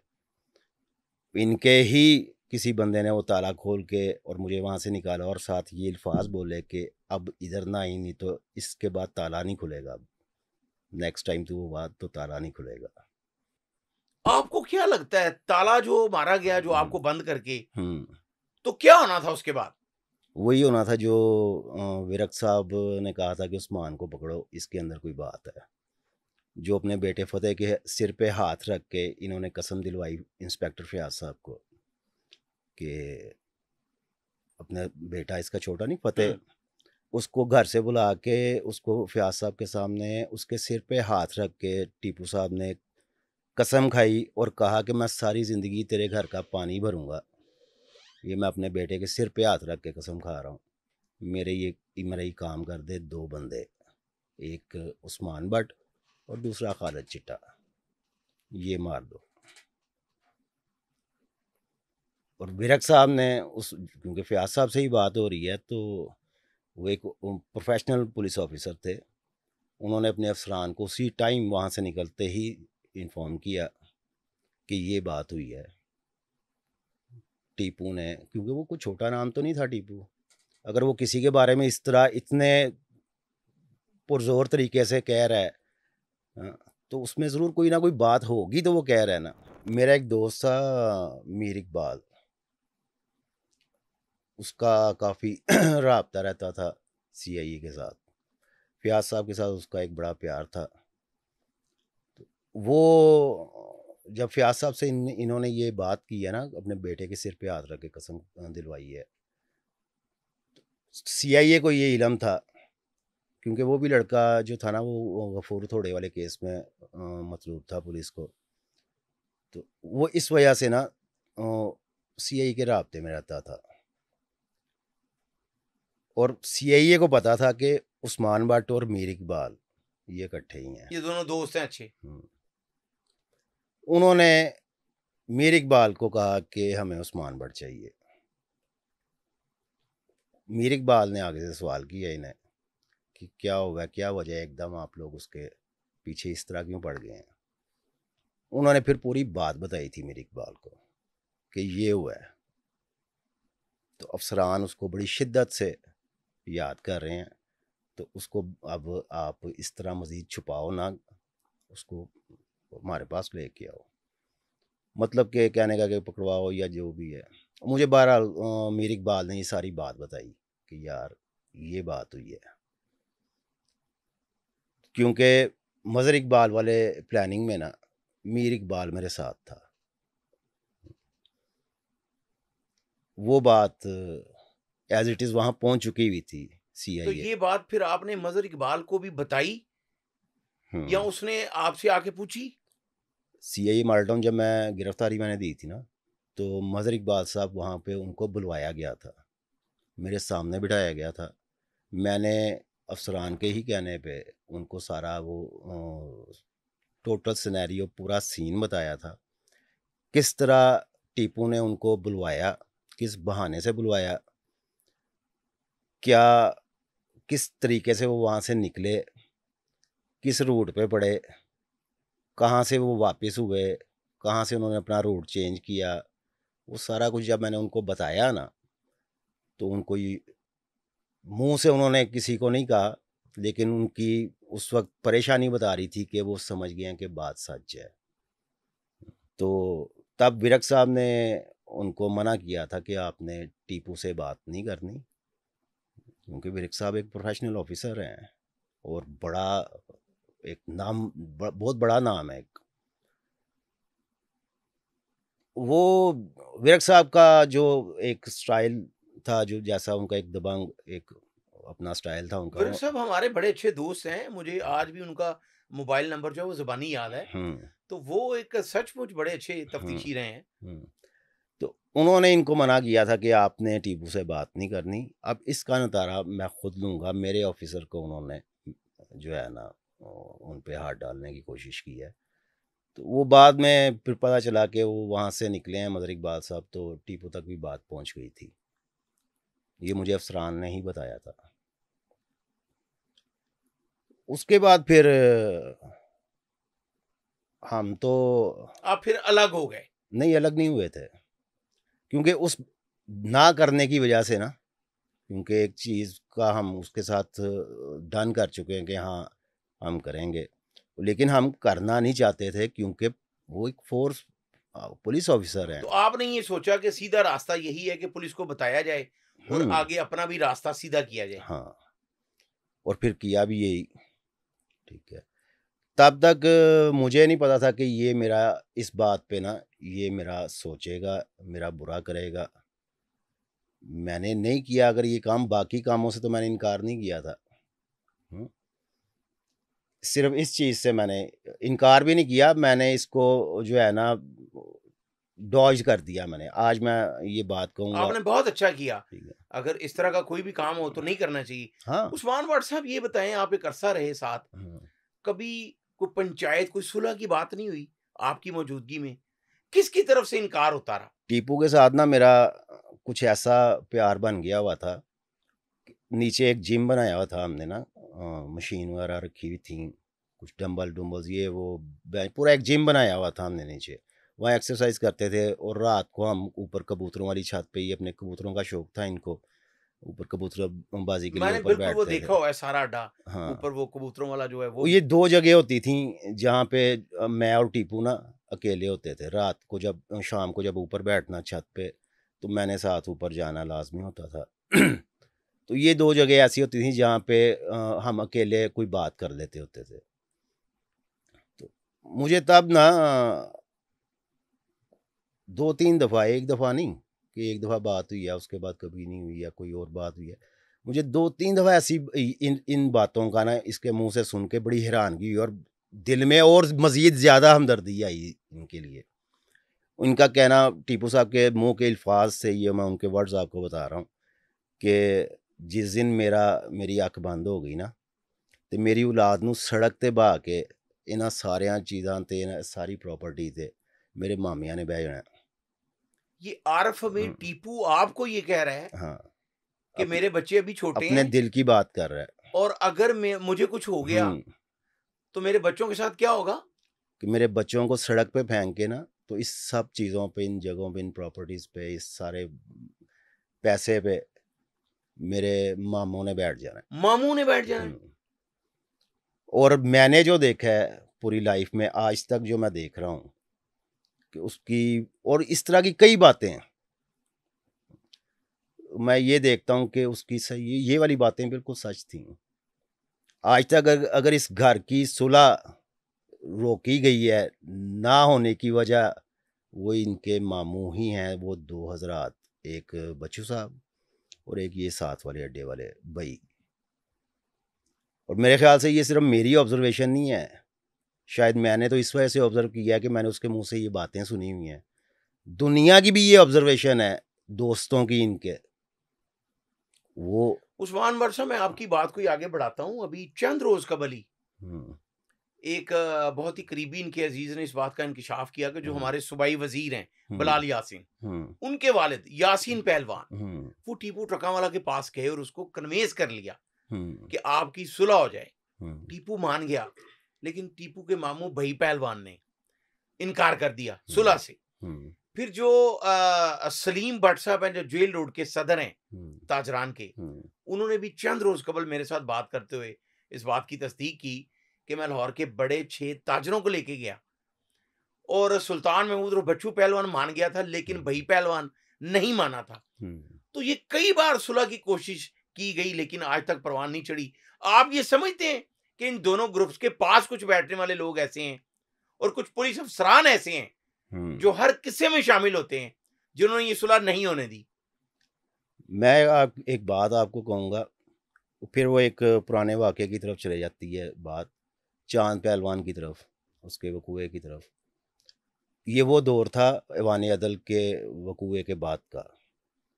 इनके ही किसी बंदे ने वो ताला खोल के और मुझे वहाँ से निकाला, और साथ ये अल्फाज बोले कि अब इधर ना आई, नहीं तो इसके बाद ताला नहीं खुलेगा, अब नेक्स्ट टाइम तो वो बात तो ताला नहीं खुलेगा। आपको क्या लगता है, ताला जो मारा गया, जो हम्म, आपको बंद करके, हम्म। तो क्या होना था उसके बाद? वही होना था जो विरक साहब ने कहा था कि उस्मान को पकड़ो, इसके अंदर कोई बात है। जो अपने बेटे फ़तेह के सिर पे हाथ रख के इन्होंने कसम दिलवाई इंस्पेक्टर फयाज साहब को कि अपना बेटा इसका छोटा नहीं फ़तेह, हम्म। उसको घर से बुला के उसको फयाज साहब के सामने उसके सिर पे हाथ रख के टीपू साहब ने कसम खाई और कहा कि मैं सारी ज़िंदगी तेरे घर का पानी भरूंगा। ये मैं अपने बेटे के सिर पे हाथ रख के कसम खा रहा हूँ। मेरा ये काम कर दे दो बंदे, एक उस्मान भट्ट और दूसरा खालिद चिट्टा, ये मार दो। और विरक साहब ने उस, क्योंकि फयाज साहब से ही बात हो रही है, तो वो एक प्रोफेशनल पुलिस ऑफिसर थे। उन्होंने अपने अफसरान को उसी टाइम वहाँ से निकलते ही इन्फॉर्म किया कि ये बात हुई है। टीपू ने, क्योंकि वो कोई छोटा नाम तो नहीं था टीपू, अगर वो किसी के बारे में इस तरह इतने पुरजोर तरीके से कह रहा है, हाँ, तो उसमें ज़रूर कोई ना कोई बात होगी, तो वो कह रहा है ना। मेरा एक दोस्त था मीर इकबाल, उसका काफ़ी राब्ता रहता था सीआईए के साथ। फयाज साहब के साथ उसका एक बड़ा प्यार था। वो जब फयाज साहब से इन्होंने ये बात की है ना, अपने बेटे के सिर पे हाथ रख के कसम दिलवाई है, CIA को ये इल्म था, क्योंकि वो भी लड़का जो था ना वो गफूर थोड़े वाले केस में मतलूब था पुलिस को, तो वो इस वजह से ना CIA के राब्ते में रहता था। और CIA को पता था कि उस्मान भट्ट और मीर इकबाल ये इकट्ठे ही हैं, ये दोनों दोस्त हैं अच्छे। उन्होंने मीर इकबाल को कहा कि हमें उस्मान भट्ट चाहिए। मीर इकबाल ने आगे से सवाल किया इन्हें कि क्या हुआ, क्या वजह है एकदम आप लोग उसके पीछे इस तरह क्यों पड़ गए हैं। उन्होंने फिर पूरी बात बताई थी मीर इकबाल को कि ये हुआ है। तो अफसरान उसको बड़ी शिद्दत से याद कर रहे हैं, तो उसको अब आप इस तरह मज़ीद छुपाओ ना, उसको हमारे पास लेके आओ, मतलब कि कहने का कि पकड़वाओ या जो भी है। मुझे बहरहाल मीर इकबाल ने ये सारी बात बताई कि यार ये बात हुई है, क्योंकि मज़हर इकबाल वाले प्लानिंग में ना मीर इकबाल मेरे साथ था। वो बात एज इट इज़ वहाँ पहुँच चुकी हुई थी तो CIA। ये बात फिर आपने मजहर इकबाल को भी बताई या उसने आपसे आके पूछी? CIA माल्टन जब मैं गिरफ्तारी मैंने दी थी ना, तो मज़हर इकबाल साहब वहाँ पे उनको बुलवाया गया था, मेरे सामने बिठाया गया था। मैंने अफसरान के ही कहने पे उनको सारा वो टोटल सिनेरियो पूरा सीन बताया था, किस तरह टीपू ने उनको बुलवाया, किस बहाने से बुलवाया, क्या किस तरीके से वो वहाँ से निकले, किस रूट पे पड़े, कहाँ से वो वापस हुए, कहाँ से उन्होंने अपना रूट चेंज किया। वो सारा कुछ जब मैंने उनको बताया ना, तो उनको ये मुंह से उन्होंने किसी को नहीं कहा, लेकिन उनकी उस वक्त परेशानी बता रही थी कि वो समझ गए हैं कि बात सच है। तो तब विरक साहब ने उनको मना किया था कि आपने टीपू से बात नहीं करनी, क्योंकि विरक साहब एक प्रोफेशनल ऑफिसर हैं और बड़ा एक नाम, बहुत बड़ा नाम है एक। वो विरक साहब का जो एक स्टाइल था, जो जैसा उनका एक दबंग एक अपना स्टाइल था उनका विरक साहब हमारे बड़े अच्छे दोस्त हैं, मुझे आज भी उनका मोबाइल नंबर जो है वो ज़ुबानी याद है। तो वो एक सचमुच बड़े अच्छे तफ्तीशी रहे हैं। तो उन्होंने इनको मना किया था कि आपने टीपू से बात नहीं करनी। अब इसका नतारा मैं खुद लूँगा, मेरे ऑफिसर को उन्होंने जो है ना उन पे हाथ डालने की कोशिश की है। तो वो बाद में फिर पता चला कि वो वहाँ से निकले हैं मज़हर इकबाल साहब, तो टीपू तक भी बात पहुँच गई थी। ये मुझे अफसरान ने ही बताया था। उसके बाद फिर हम तो आप फिर अलग हो गए? नहीं, अलग नहीं हुए थे, क्योंकि उस ना करने की वजह से ना, क्योंकि एक चीज़ का हम उसके साथ डन कर चुके हैं कि हाँ हम करेंगे, लेकिन हम करना नहीं चाहते थे, क्योंकि वो एक फोर्स पुलिस ऑफिसर हैं। तो आपने ये सोचा कि सीधा रास्ता यही है कि पुलिस को बताया जाए और आगे अपना भी रास्ता सीधा किया जाए? हाँ, और फिर किया भी यही। ठीक है, तब तक मुझे नहीं पता था कि ये मेरा इस बात पे ना ये मेरा सोचेगा, मेरा बुरा करेगा। मैंने नहीं किया अगर ये काम, बाकी कामों से तो मैंने इनकार नहीं किया था। सिर्फ इस चीज़ से मैंने इनकार भी नहीं किया, मैंने इसको जो है ना डॉज कर दिया मैंने। आज मैं ये बात कहूँगा। आपने बहुत अच्छा किया। ठीक है। अगर इस तरह का कोई भी काम हो तो नहीं करना चाहिए। हाँ। उस्मान भट्ट साहब ये बताएं, आप एक अरसा रहे साथ, कभी कोई पंचायत, कोई सुलह की बात नहीं हुई आपकी मौजूदगी में? किसकी तरफ से इनकार होता रहा? टीपू के साथ ना मेरा कुछ ऐसा प्यार बन गया हुआ था, नीचे एक जिम बनाया हुआ था हमने ना, मशीन वगैरह रखी हुई थी, कुछ डंबल डुम्बल्स ये वो पूरा एक जिम बनाया हुआ था हमने नीचे। वहाँ एक्सरसाइज करते थे और रात को हम ऊपर कबूतरों वाली छत पे ही, अपने कबूतरों का शौक था इनको, ऊपर कबूतरबाजी के लिए मैंने ऊपर बिल्कुल वो बैठते थे। देखा हुआ है सारा अड्डा, हाँ, ऊपर वो कबूतरों वाला जो है वो ये 2 जगह होती थी जहाँ पे मैं और टीपू ना अकेले होते थे। रात को जब शाम को जब ऊपर बैठना छत पे, तो मैंने साथ ऊपर जाना लाज़मी होता था। तो ये 2 जगह ऐसी होती थी जहाँ पे हम अकेले कोई बात कर लेते होते थे। तो मुझे तब ना 2-3 दफ़ा, एक दफ़ा नहीं कि एक दफ़ा बात हुई है, उसके बाद कभी नहीं हुई, या कोई और बात हुई है। मुझे 2-3 दफ़ा ऐसी इन इन बातों का ना इसके मुंह से सुन के बड़ी हैरानगी हुई और दिल में और मज़ीद ज़्यादा हमदर्दी आई इनके लिए। इनका कहना, टीपू साहब के मुँह के अल्फाज से ये मैं उनके वर्ड्स आपको बता रहा हूँ कि जिस दिन मेरी अख बंद हो गई ना ते मेरी औलाद नूं सड़क ते बहा के इन्हां सारियां चीज़ां ते इन्हां सारी प्रॉपर्टी ते मेरे मामियां ने बह जाना। ये आरफ में टीपू आपको ये कह रहा है हाँ, कि मेरे बच्चे अभी छोटे अपने हैं दिल की बात कर रहा है। और अगर मुझे कुछ हो गया तो मेरे बच्चों के साथ क्या होगा? कि मेरे बच्चों को सड़क पे फेंक के ना, तो इस सब चीज़ों पे, इन जगहों पे, इन प्रॉपर्टीज़ पे, इस सारे पैसे पे मेरे मामों ने बैठ जाना है। मामू ने बैठ जाना है। और मैंने जो देखा है पूरी लाइफ में आज तक, जो मैं देख रहा हूँ कि उसकी और इस तरह की कई बातें हैं, मैं ये देखता हूँ कि उसकी सही ये वाली बातें बिल्कुल सच थी। आज तक अगर इस घर की सुलह रोकी गई है, ना होने की वजह वो इनके मामू ही हैं, वो 2 हज़रात, एक बच्चू साहब और एक ये साथ वाले अड्डे वाले भाई। और मेरे ख्याल से ये सिर्फ मेरी ऑब्जर्वेशन नहीं है, शायद मैंने तो इस वजह से ऑब्जर्व किया है कि मैंने उसके मुंह से ये बातें सुनी हुई हैं। दुनिया की भी ये ऑब्जर्वेशन है, दोस्तों की इनके। वो उस्मान वर्षा, मैं आपकी बात को आगे बढ़ाता हूँ। अभी चंद रोज कबल ही एक बहुत ही करीबी इनके अजीज ने इस बात का इंकिशाफ किया कि जो हमारे सूबाई वजीर हैं बिलाल यासीन, उनके वालिद यासीन पहलवान, वो टीपू ट्रकावाला के पास गए और उसको कन्वेंस कर लिया कि आपकी सुलह हो जाए। टीपू मान गया, लेकिन टीपू के मामू भाई पहलवान ने इनकार कर दिया सुलह से। फिर जो सलीम भट्ट साहब हैं, जो जेल रोड के सदर हैं ताजरान के, उन्होंने भी चंद रोज कबल मेरे साथ बात करते हुए इस बात की तस्दीक की कि मैं लाहौर के बड़े 6 ताजरों को लेके गया और सुल्तान महमूद और बच्चू पहलवान मान गया था, लेकिन भाई पहलवान नहीं माना था। तो ये कई बार सुलह की कोशिश की गई, लेकिन आज तक परवान नहीं चढ़ी। आप ये समझते हैं कि इन दोनों ग्रुप्स के पास कुछ बैठने वाले लोग ऐसे हैं और कुछ पुलिस अफसरान ऐसे हैं जो हर किस्से में शामिल होते हैं, जिन्होंने ये सुलह नहीं होने दी? मैं एक बात आपको कहूँगा, फिर वो एक पुराने वाक़े की तरफ चले जाती है बात, चांद पहलवान की तरफ, उसके वकूए की तरफ। ये वो दौर था ऐवान अदल के वकूए के बाद का,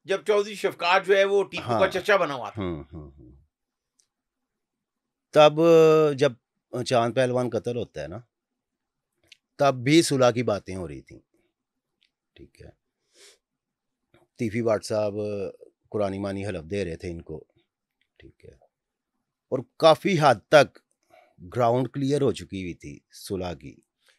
जब चौधरी शफकात जो है वो टीपू का चचा बना हुआ था। तब जब चांद पहलवान कत्ल होता है ना, तब भी सुलह की बातें हो रही थी। ठीक है, तीफी भट्ट साहब कुरानी मानी हलफ दे रहे थे इनको। ठीक है, और काफ़ी हद तक ग्राउंड क्लियर हो चुकी हुई थी सुलह की।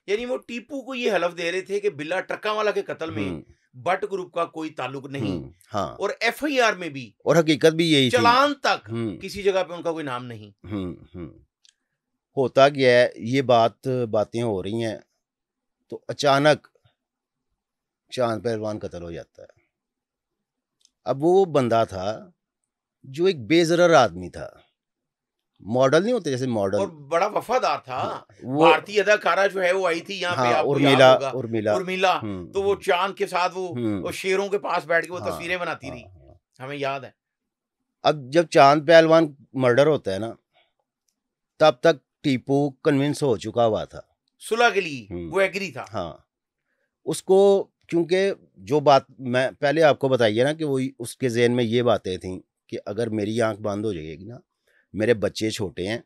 यानी वो टीपू को ये हलफ दे रहे थे कि बिल्ला ट्रकावाला के कत्ल में भट्ट ग्रुप का कोई ताल्लुक नहीं। हाँ, और एफआईआर में भी, और हकीकत भी यही चालान तक किसी जगह पे उनका कोई नाम नहीं। होता क्या है, ये बातें हो रही हैं तो अचानक चांद पहलवान कत्ल हो जाता है। अब वो बंदा था जो एक बेज़रर आदमी था, मॉडल नहीं होते जैसे मॉडल, और बड़ा वफादार था। वो भारतीय अदाकारा जो है वो आई थी यहाँ पे, आपको उर्मिला, याद होगा, उर्मिला। तो वो चांद के साथ वो शेरों के पास बैठ के वो तस्वीरें बनाती रही, हमें याद है। अब जब चांद पहलवान मर्डर होता है ना, तब तक टीपू कन्विंस हो चुका हुआ था सुलह के लिए, वो एग्री था। हाँ, उसको, क्योंकि जो बात मैं पहले आपको बताई है ना कि वो उसके ज़हन में ये बातें थी कि अगर मेरी आंख बंद हो जाएगी ना, मेरे बच्चे छोटे हैं,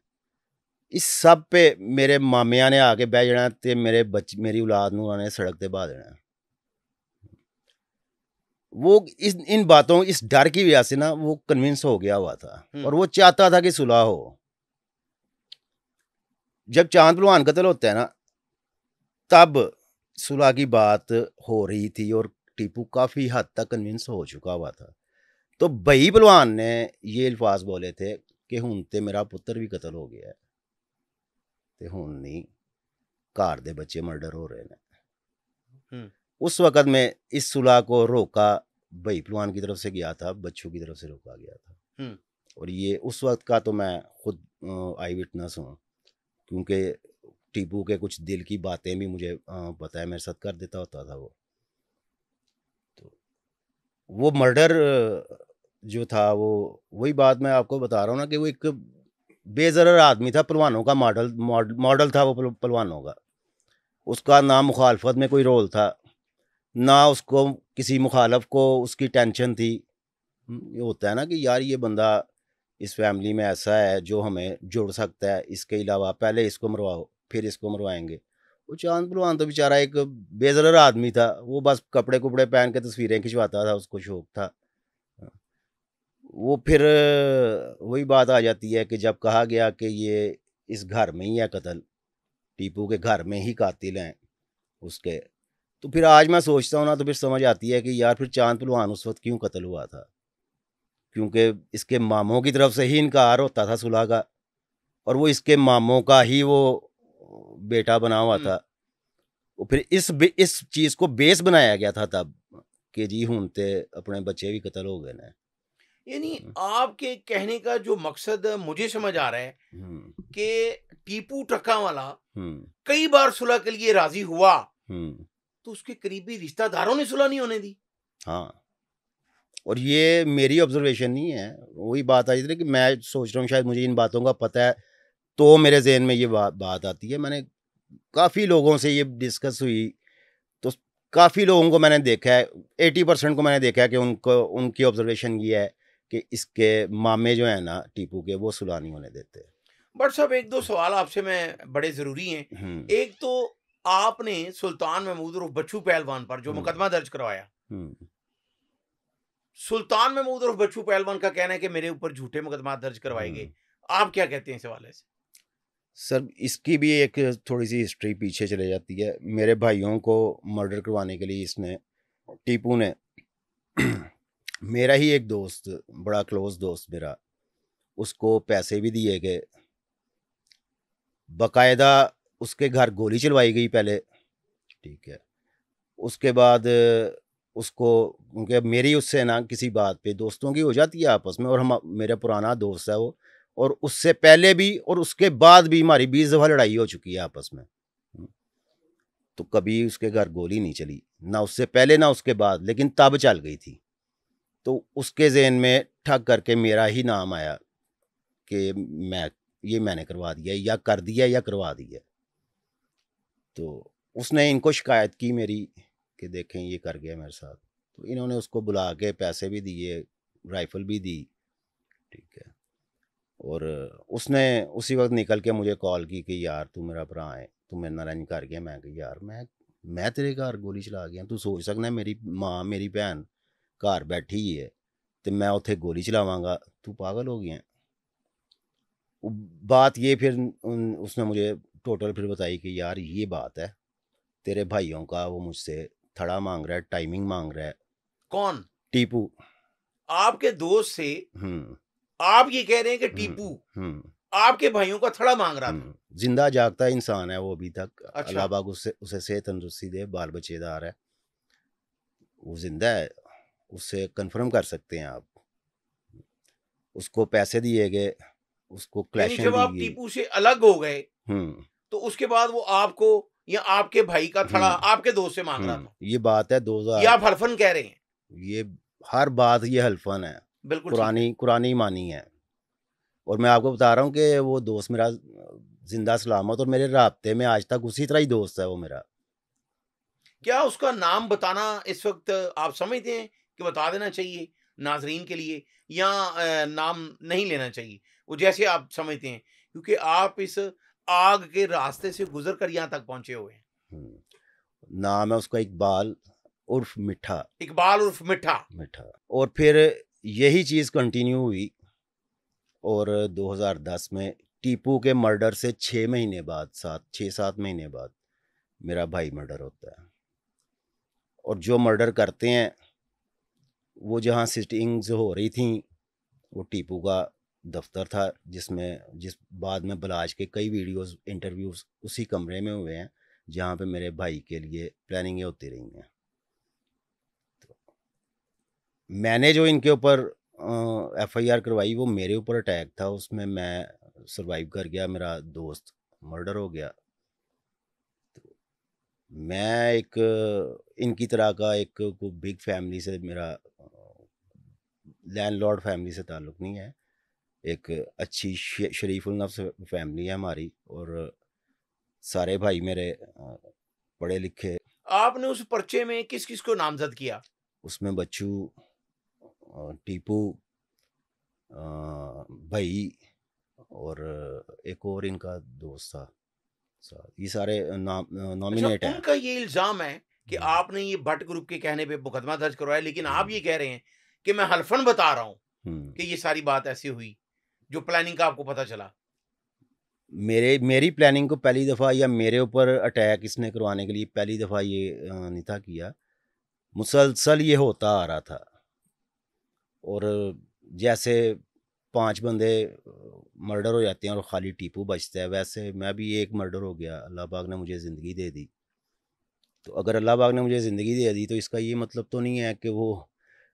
इस सब पे मेरे मामिया ने आके बह जाना ते मेरी औलाद नूं उन्होंने सड़क ते बहा देना। वो इन बातों, इस डर की वजह से ना वो कन्विंस हो गया हुआ था और वो चाहता था कि सुलह हो। जब चांद पहलवान कत्ल होता है ना, तब सुलह की बात हो रही थी और टीपू काफ़ी हद तक कन्विंस हो चुका हुआ था। तो भाई पहलवान ने ये अल्फाज बोले थे कि हुण ते मेरा पुत्र भी कत्ल हो गया है ते हुण नहीं, घर दे बच्चे मर्डर हो रहे हैं। उस वक़्त में इस सुलह को रोका भाई पहलवान की तरफ से गया था, बच्चों की तरफ से रोका गया था। और ये उस वक्त का तो मैं खुद आई विटनेस हूँ, क्योंकि टीपू के कुछ दिल की बातें भी मुझे पता है, मेरे साथ कर देता होता था वो। तो वो मर्डर जो था वो वही बात मैं आपको बता रहा हूँ ना कि वो एक बेज़रर आदमी था, पहलवानों का मॉडल था वो पहलवानों का। उसका ना मुखालफत में कोई रोल था, ना उसको किसी मुखालफ को उसकी टेंशन थी। ये होता है ना कि यार ये बंदा इस फैमिली में ऐसा है जो हमें जोड़ सकता है, इसके अलावा पहले इसको मरवाओ फिर इसको मरवाएंगे। वो चांद पहलवान तो बेचारा एक बेज़रर आदमी था, वो बस कपड़े कुपड़े पहन के तस्वीरें खिंचवाता था, उसको शौक था। वो फिर वही बात आ जाती है कि जब कहा गया कि ये इस घर में ही है कत्ल, टीपू के घर में ही कातिल हैं उसके, तो फिर आज मैं सोचता हूँ ना तो फिर समझ आती है कि यार फिर चांद पहलवान उस वक्त क्यों कत्ल हुआ था, क्योंकि इसके मामों की तरफ से ही इनकार होता था सुलह का, और वो इसके मामों का ही वो बेटा बना हुआ था। वो फिर इस चीज़ को बेस बनाया गया था तब कि जी हूं ते अपने बच्चे भी कत्ल हो गए ना। यानी आपके कहने का जो मकसद मुझे समझ आ रहा है हम्म कि टीपू टक्का वाला हम्म कई बार सुलह के लिए राजी हुआ, हम्म तो उसके करीबी रिश्तेदारों ने सुलह नहीं होने दी। हाँ, और ये मेरी ऑब्जर्वेशन नहीं है, वही बात आई थी ना कि मैं सोच रहा हूँ शायद मुझे इन बातों का पता है तो मेरे जहन में ये बात आती है। मैंने काफ़ी लोगों से ये डिस्कस हुई, तो काफ़ी लोगों को मैंने देखा है, 80% को मैंने देखा है कि उनको उनकी ऑब्जर्वेशन ये है कि इसके मामे जो है ना टीपू के, वो सुलह नहीं होने देते। बट साहब एक दो सवाल आपसे मैं बड़े जरूरी हैं। हम्म एक तो आपने सुल्तान महमूद उर्फ बच्चू पहलवान पर जो हम्म मुकदमा दर्ज करवाया, हम्म सुल्तान महमूद उर्फ बच्चू पहलवान का कहना है कि मेरे ऊपर झूठे मुकदमा दर्ज करवाए गए। हम्म आप क्या कहते हैं इस हवाले से? सर इसकी भी एक थोड़ी सी हिस्ट्री पीछे चले जाती है। मेरे भाइयों को मर्डर करवाने के लिए इसने, टीपू ने मेरा ही एक दोस्त, बड़ा क्लोज दोस्त मेरा, उसको पैसे भी दिए गए, बकायदा उसके घर गोली चलवाई गई पहले, ठीक है। उसके बाद उसको, क्योंकि अब मेरी उससे ना किसी बात पे दोस्तों की हो जाती है आपस में, और हम मेरा पुराना दोस्त है वो, और उससे पहले भी और उसके बाद भी हमारी 20 दफ़ा लड़ाई हो चुकी है आपस में। तो कभी उसके घर गोली नहीं चली, ना उससे पहले ना उसके बाद, लेकिन तब चल गई थी। तो उसके ज़हन में ठग करके मेरा ही नाम आया कि मैंने करवा दिया, या कर दिया या करवा दिया। तो उसने इनको शिकायत की मेरी कि देखें ये कर गया मेरे साथ। तो इन्होंने उसको बुला के पैसे भी दिए, राइफ़ल भी दी, ठीक है। और उसने उसी वक्त निकल के मुझे कॉल की कि यार तू मेरा भरा है, तू मेरे नाल इंज कर गया। मैं कहा यार मैं तेरे घर गोली चला गया, तू सोच सकना मेरी माँ मेरी भैन घर बैठी ही है तो मैं उत्थे गोली चलावांगा, तू पागल हो गया है। बात ये फिर उसने मुझे टोटल फिर बताई कि यार ये बात है, तेरे भाइयों का वो मुझसे थड़ा मांग रहा है, टाइमिंग मांग रहा है। कौन? टीपू। आपके दोस्त से हम्म आप ये कह रहे हैं कि टीपू हम्म हम्म आपके भाइयों का थड़ा मांग रहा था? जिंदा जागता इंसान है वो अभी तक, अच्छा। अल्लाह पाक उसे सेहत तंदुरुस्ती दे, बाल बच्चेदार है, वो जिंदा है, उससे कंफर्म कर सकते हैं आप। उसको पैसे दिए गए, उसको यानी क्लैशन जब दी आप गई। टीपू से अलग हो गए, हम्म तो उसके बाद वो आपको या आपके भाई का थड़ा आपके दोस्त से मांग रहा था? ये बात है या 2000, आप हल्फन कह रहे हैं? ये हर बात ये हल्फन है, बिल्कुल ठीक है। पुरानी पुरानी मानी है। और मैं आपको बता रहा हूँ कि वो दोस्त मेरा जिंदा सलामत, और मेरे राब्ते में आज तक उसी तरह ही दोस्त है वो मेरा। क्या उसका नाम बताना इस वक्त आप समझते हैं कि बता देना चाहिए नाजरीन के लिए, या नाम नहीं लेना चाहिए, वो जैसे आप समझते हैं, क्योंकि आप इस आग के रास्ते से गुजर कर यहाँ तक पहुंचे हुए हैं? नाम है उसका इकबाल उर्फ मिठा। इकबाल उर्फ मिठा। मिठा। और फिर यही चीज़ कंटिन्यू हुई, और 2010 में टीपू के मर्डर से 6 महीने बाद, 7 बाद मेरा भाई मर्डर होता है। और जो मर्डर करते हैं, वो जहाँ सिटिंग्स हो रही थी, वो टीपू का दफ्तर था, जिस बाद में बलाज के कई वीडियोस इंटरव्यूज उसी कमरे में हुए हैं जहाँ पे मेरे भाई के लिए प्लानिंगें होती रही हैं। तो मैंने जो इनके ऊपर एफआईआर करवाई वो मेरे ऊपर अटैक था, उसमें मैं सरवाइव कर गया, मेरा दोस्त मर्डर हो गया। मैं एक इनकी तरह का एक बिग फैमिली से मेरा लैंडलॉर्ड फैमिली से ताल्लुक़ नहीं है। एक अच्छी शरीफुल नफ्स फैमिली है हमारी, और सारे भाई मेरे पढ़े लिखे। आपने उस पर्चे में किस किस को नामजद किया? उसमें बच्चू, टीपू, भाई, और एक और इनका दोस्त था, ये सारे अच्छा, नॉमिनेट हैं। उनका ये इल्जाम है कि आपने ये भट्ट ग्रुप के कहने पे मुकदमा दर्ज करवाया, लेकिन आप ये कह रहे हैं कि मैं हल्फन बता रहा हूँ कि ये सारी बात ऐसी हुई, जो प्लानिंग का आपको पता चला। मेरी प्लानिंग को पहली दफ़ा, या मेरे ऊपर अटैक इसने करवाने के लिए पहली दफ़ा ये नहीं था किया, मुसलसल ये होता आ रहा था। और जैसे 5 बंदे मर्डर हो जाते हैं और खाली टीपू बचता है, वैसे मैं भी एक मर्डर हो गया, अल्लाह पाक ने मुझे ज़िंदगी दे दी। तो अगर अल्लाह पाक ने मुझे ज़िंदगी दे दी तो इसका ये मतलब तो नहीं है कि वो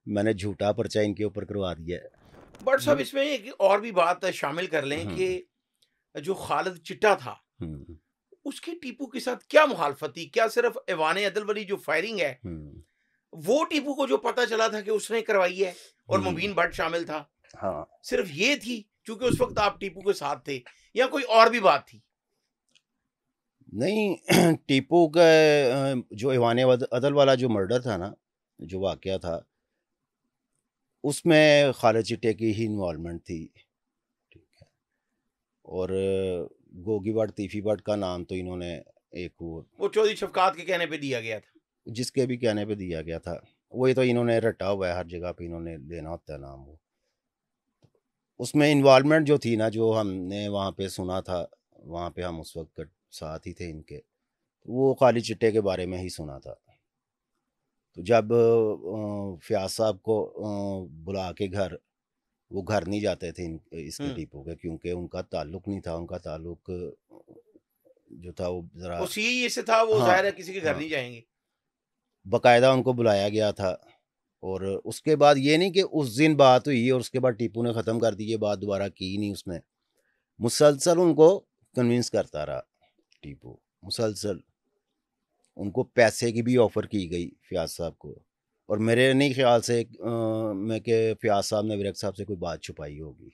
मैंने झूठा पर्चा इनके ऊपर करवा दिया है। बट साहब, इसमें एक और भी बात शामिल कर लें कि जो खालिद चिट्टा था, उसकी टीपू के साथ क्या मुखालफत थी? क्या सिर्फ ऐवान अदल वाली जो फायरिंग है, वो टीपू को जो पता चला था कि उसने करवाई है और मुबीन भट्ट शामिल था, हाँ, सिर्फ ये थी क्योंकि उस वक्त आप टीपू के साथ थे, या कोई और भी बात थी? नहीं, टीपू का जो ऐवान अदल वाला जो मर्डर था ना, जो वाक़या था, उसमें खालिद चिट्टे की ही इन्वॉल्वमेंट थी, ठीक है। और गोगी भट्ट, तीफी भट्ट का नाम तो इन्होंने एक वो चौधरी शफकात के कहने पे दिया गया था, जिसके भी कहने पे दिया गया था, वही तो इन्होंने रटा हुआ है, हर जगह पे इन्होंने लेना होता है नाम। वो उसमें इन्वॉल्वमेंट जो थी ना, जो हमने वहाँ पे सुना था, वहाँ पे हम उस वक्त साथ ही थे इनके, वो खालिद चिट्टे के बारे में ही सुना था। तो जब फयाज साहब को बुला के घर, वो घर नहीं जाते थे इसके टीपू के, क्योंकि उनका ताल्लुक नहीं था, उनका ताल्लुक जो था वो ज़रा वो सीए से था, वो हाँ, जाहिर है किसी के घर हाँ, नहीं जाएंगे। बाकायदा उनको बुलाया गया था। और उसके बाद ये नहीं कि उस दिन बात हुई और उसके बाद टीपू ने ख़त्म कर दी, ये बात दोबारा की नहीं उसने, मुसलसल उनको कन्विंस करता रहा टीपू, मुसलसल। उनको पैसे की भी ऑफ़र की गई फयाज साहब को, और मेरे नहीं ख्याल से मैं कि फयाज साहब ने विरक साहब से कोई बात छुपाई होगी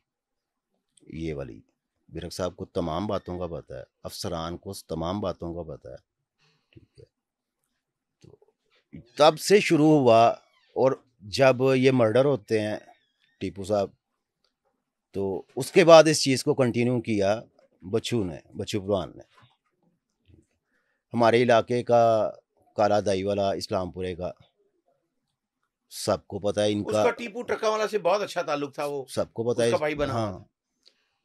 ये वाली। विरक साहब को तमाम बातों का पता है, अफसरान को तमाम बातों का पता है, ठीक है। तो तब से शुरू हुआ, और जब ये मर्डर होते हैं टीपू साहब, तो उसके बाद इस चीज़ को कंटिन्यू किया बच्चू परवान ने। हमारे इलाके का काला दाई वाला, इस्लामपुरे का, सबको पता है इनका। उसका टीपू ट्रका वाला से बहुत अच्छा ताल्लुक था, वो सबको पता उसका है। भाई बना हुआ था। हाँ,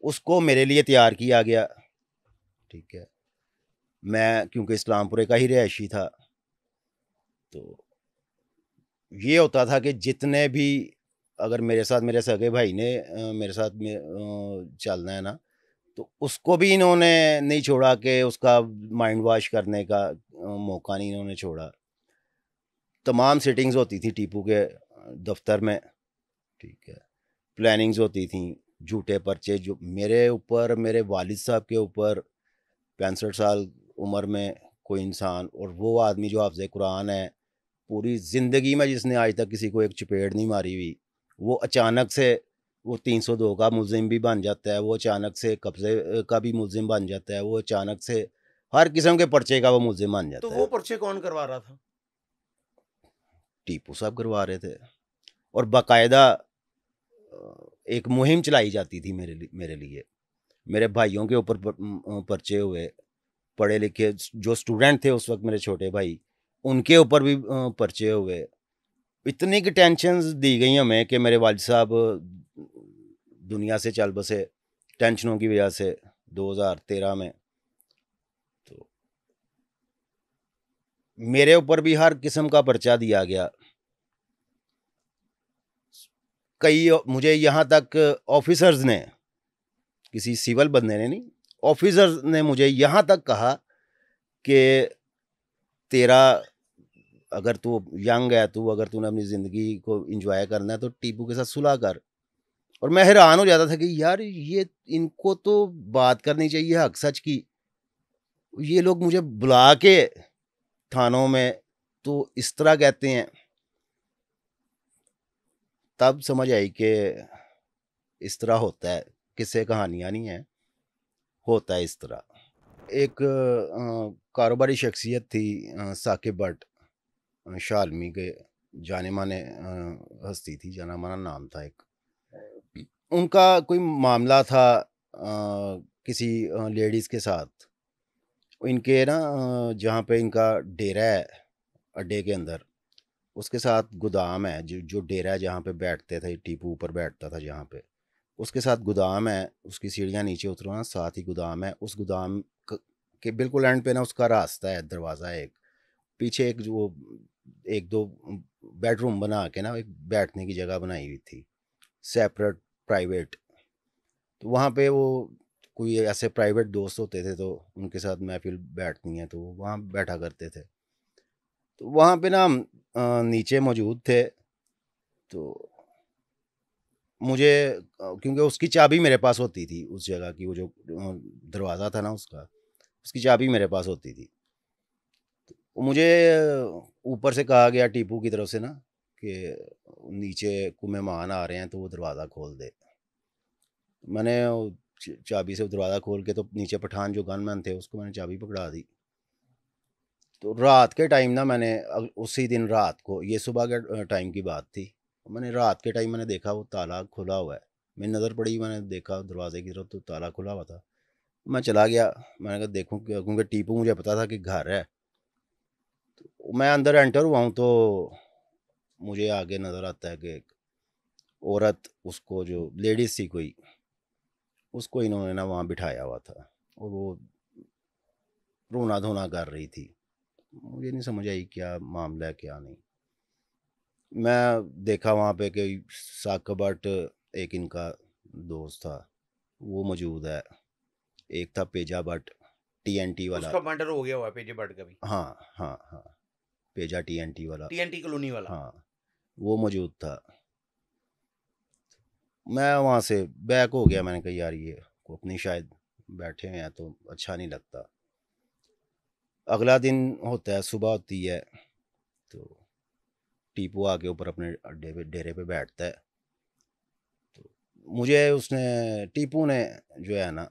उसको मेरे लिए तैयार किया गया, ठीक है। मैं क्योंकि इस्लामपुरे का ही रिहायशी था, तो ये होता था कि जितने भी, अगर मेरे साथ मेरे सगे भाई ने मेरे साथ में चलना है ना, तो उसको भी इन्होंने नहीं छोड़ा कि उसका माइंड वॉश करने का मौका नहीं इन्होंने छोड़ा। तमाम सिटिंग्स होती थी टीपू के दफ्तर में, ठीक है। प्लानिंग्स होती थी, झूठे पर्चे जो मेरे ऊपर, मेरे वालिद साहब के ऊपर, 65 साल उम्र में कोई इंसान, और वो आदमी जो हाफ़िज़ कुरान है, पूरी ज़िंदगी में जिसने आज तक किसी को एक चपेट नहीं मारी हुई, वो अचानक से वो 302 का मुलजिम भी बन जाता है, वो अचानक से कब्ज़े का भी मुलजिम बन जाता है, वो अचानक से हर किस्म के पर्चे का वो मुलजिम बन तो जाता वो है। पर्चे कौन करवा रहा था? टीपू साहब करवा रहे थे, और बाकायदा एक मुहिम चलाई जाती थी मेरे लिए। मेरे भाइयों के ऊपर पर्चे हुए, पढ़े लिखे जो स्टूडेंट थे उस वक्त, मेरे छोटे भाई, उनके ऊपर भी पर्चे हुए। इतनी की टेंशन्स दी गई हमें कि मेरे वालिद साहब दुनिया से चल बसे टेंशनों की वजह से 2013 में। तो मेरे ऊपर भी हर किस्म का पर्चा दिया गया। कई मुझे यहाँ तक ऑफिसर्स ने, किसी सिविल बंदे ने नहीं, ऑफिसर्स ने मुझे यहाँ तक कहा कि तेरा, अगर तू यंग है, तू अगर तूने अपनी ज़िंदगी को एंजॉय करना है तो टीपू के साथ सुलह कर। और मैं हैरान हो जाता था कि यार ये इनको तो बात करनी चाहिए हक सच की, ये लोग मुझे बुला के थानों में तो इस तरह कहते हैं। तब समझ आई कि इस तरह होता है, किस्से कहानियाँ नहीं हैं, होता है इस तरह। एक कारोबारी शख्सियत थी, साकिब भट्ट, शालमी के जाने माने हस्ती थी, जाना माना नाम था एक। उनका कोई मामला था किसी लेडीज़ के साथ। इनके ना जहाँ पे इनका डेरा है अड्डे के अंदर, उसके साथ गोदाम है, जो डेरा है जहाँ पे बैठते थे, टीपू ऊपर बैठता था जहाँ पे, उसके साथ गोदाम है। उसकी सीढ़ियाँ नीचे उतरो ना, साथ ही गोदाम है। उस गोदाम के बिल्कुल एंड पे ना उसका रास्ता है, दरवाज़ा है एक। पीछे एक जो एक दो बेडरूम बना के ना एक बैठने की जगह बनाई हुई थी, सेपरेट, प्राइवेट। तो वहाँ पे वो कोई ऐसे प्राइवेट दोस्त होते थे, तो उनके साथ महफिल बैठनी है तो वो वहाँ बैठा करते थे। तो वहाँ पे ना हम नीचे मौजूद थे। तो मुझे क्योंकि उसकी चाबी मेरे पास होती थी उस जगह की, वो जो दरवाज़ा था ना उसका, उसकी चाबी मेरे पास होती थी। तो मुझे ऊपर से कहा गया टीपू की तरफ से ना कि नीचे को मेहमान आ रहे हैं तो वो दरवाज़ा खोल दे। मैंने वो चाबी से दरवाज़ा खोल के, तो नीचे पठान जो गनमैन थे उसको मैंने चाबी पकड़ा दी। तो रात के टाइम ना मैंने उसी दिन रात को, ये सुबह के टाइम की बात थी, मैंने रात के टाइम मैंने देखा वो ताला खुला हुआ है। मेरी नज़र पड़ी, मैंने देखा दरवाजे की तरफ तो ताला खुला हुआ था। मैं चला गया, मैंने कहा देखूं क्या, क्योंकि टीपू मुझे पता था कि घर है। तो मैं अंदर एंटर हुआ हूँ तो मुझे आगे नज़र आता है कि एक औरत, उसको जो लेडीज़ थी कोई, उसको इन्होंने ना वहाँ बिठाया हुआ था और वो रोना धोना कर रही थी। मुझे नहीं समझ आई क्या मामला है क्या नहीं। मैं देखा वहाँ पे कि साकिब भट्ट, एक इनका दोस्त था, वो मौजूद है। एक था पेजा भट्ट, टीएनटी वाला। उसका मर्डर हो गया हुआ है पेजे भट्ट का भी, हाँ हाँ हाँ, पेजा टीएनटी वाला। टीएनटी कॉलोनी वाला। हाँ, वो मौजूद था। मैं वहाँ से बैक हो गया, मैंने कहा यार ये को अपनी शायद बैठे हुए हैं तो अच्छा नहीं लगता। अगला दिन होता है, सुबह होती है, तो टीपू आके ऊपर अपने अड्डे पे, डेरे पे बैठता है। तो मुझे उसने, टीपू ने जो है ना,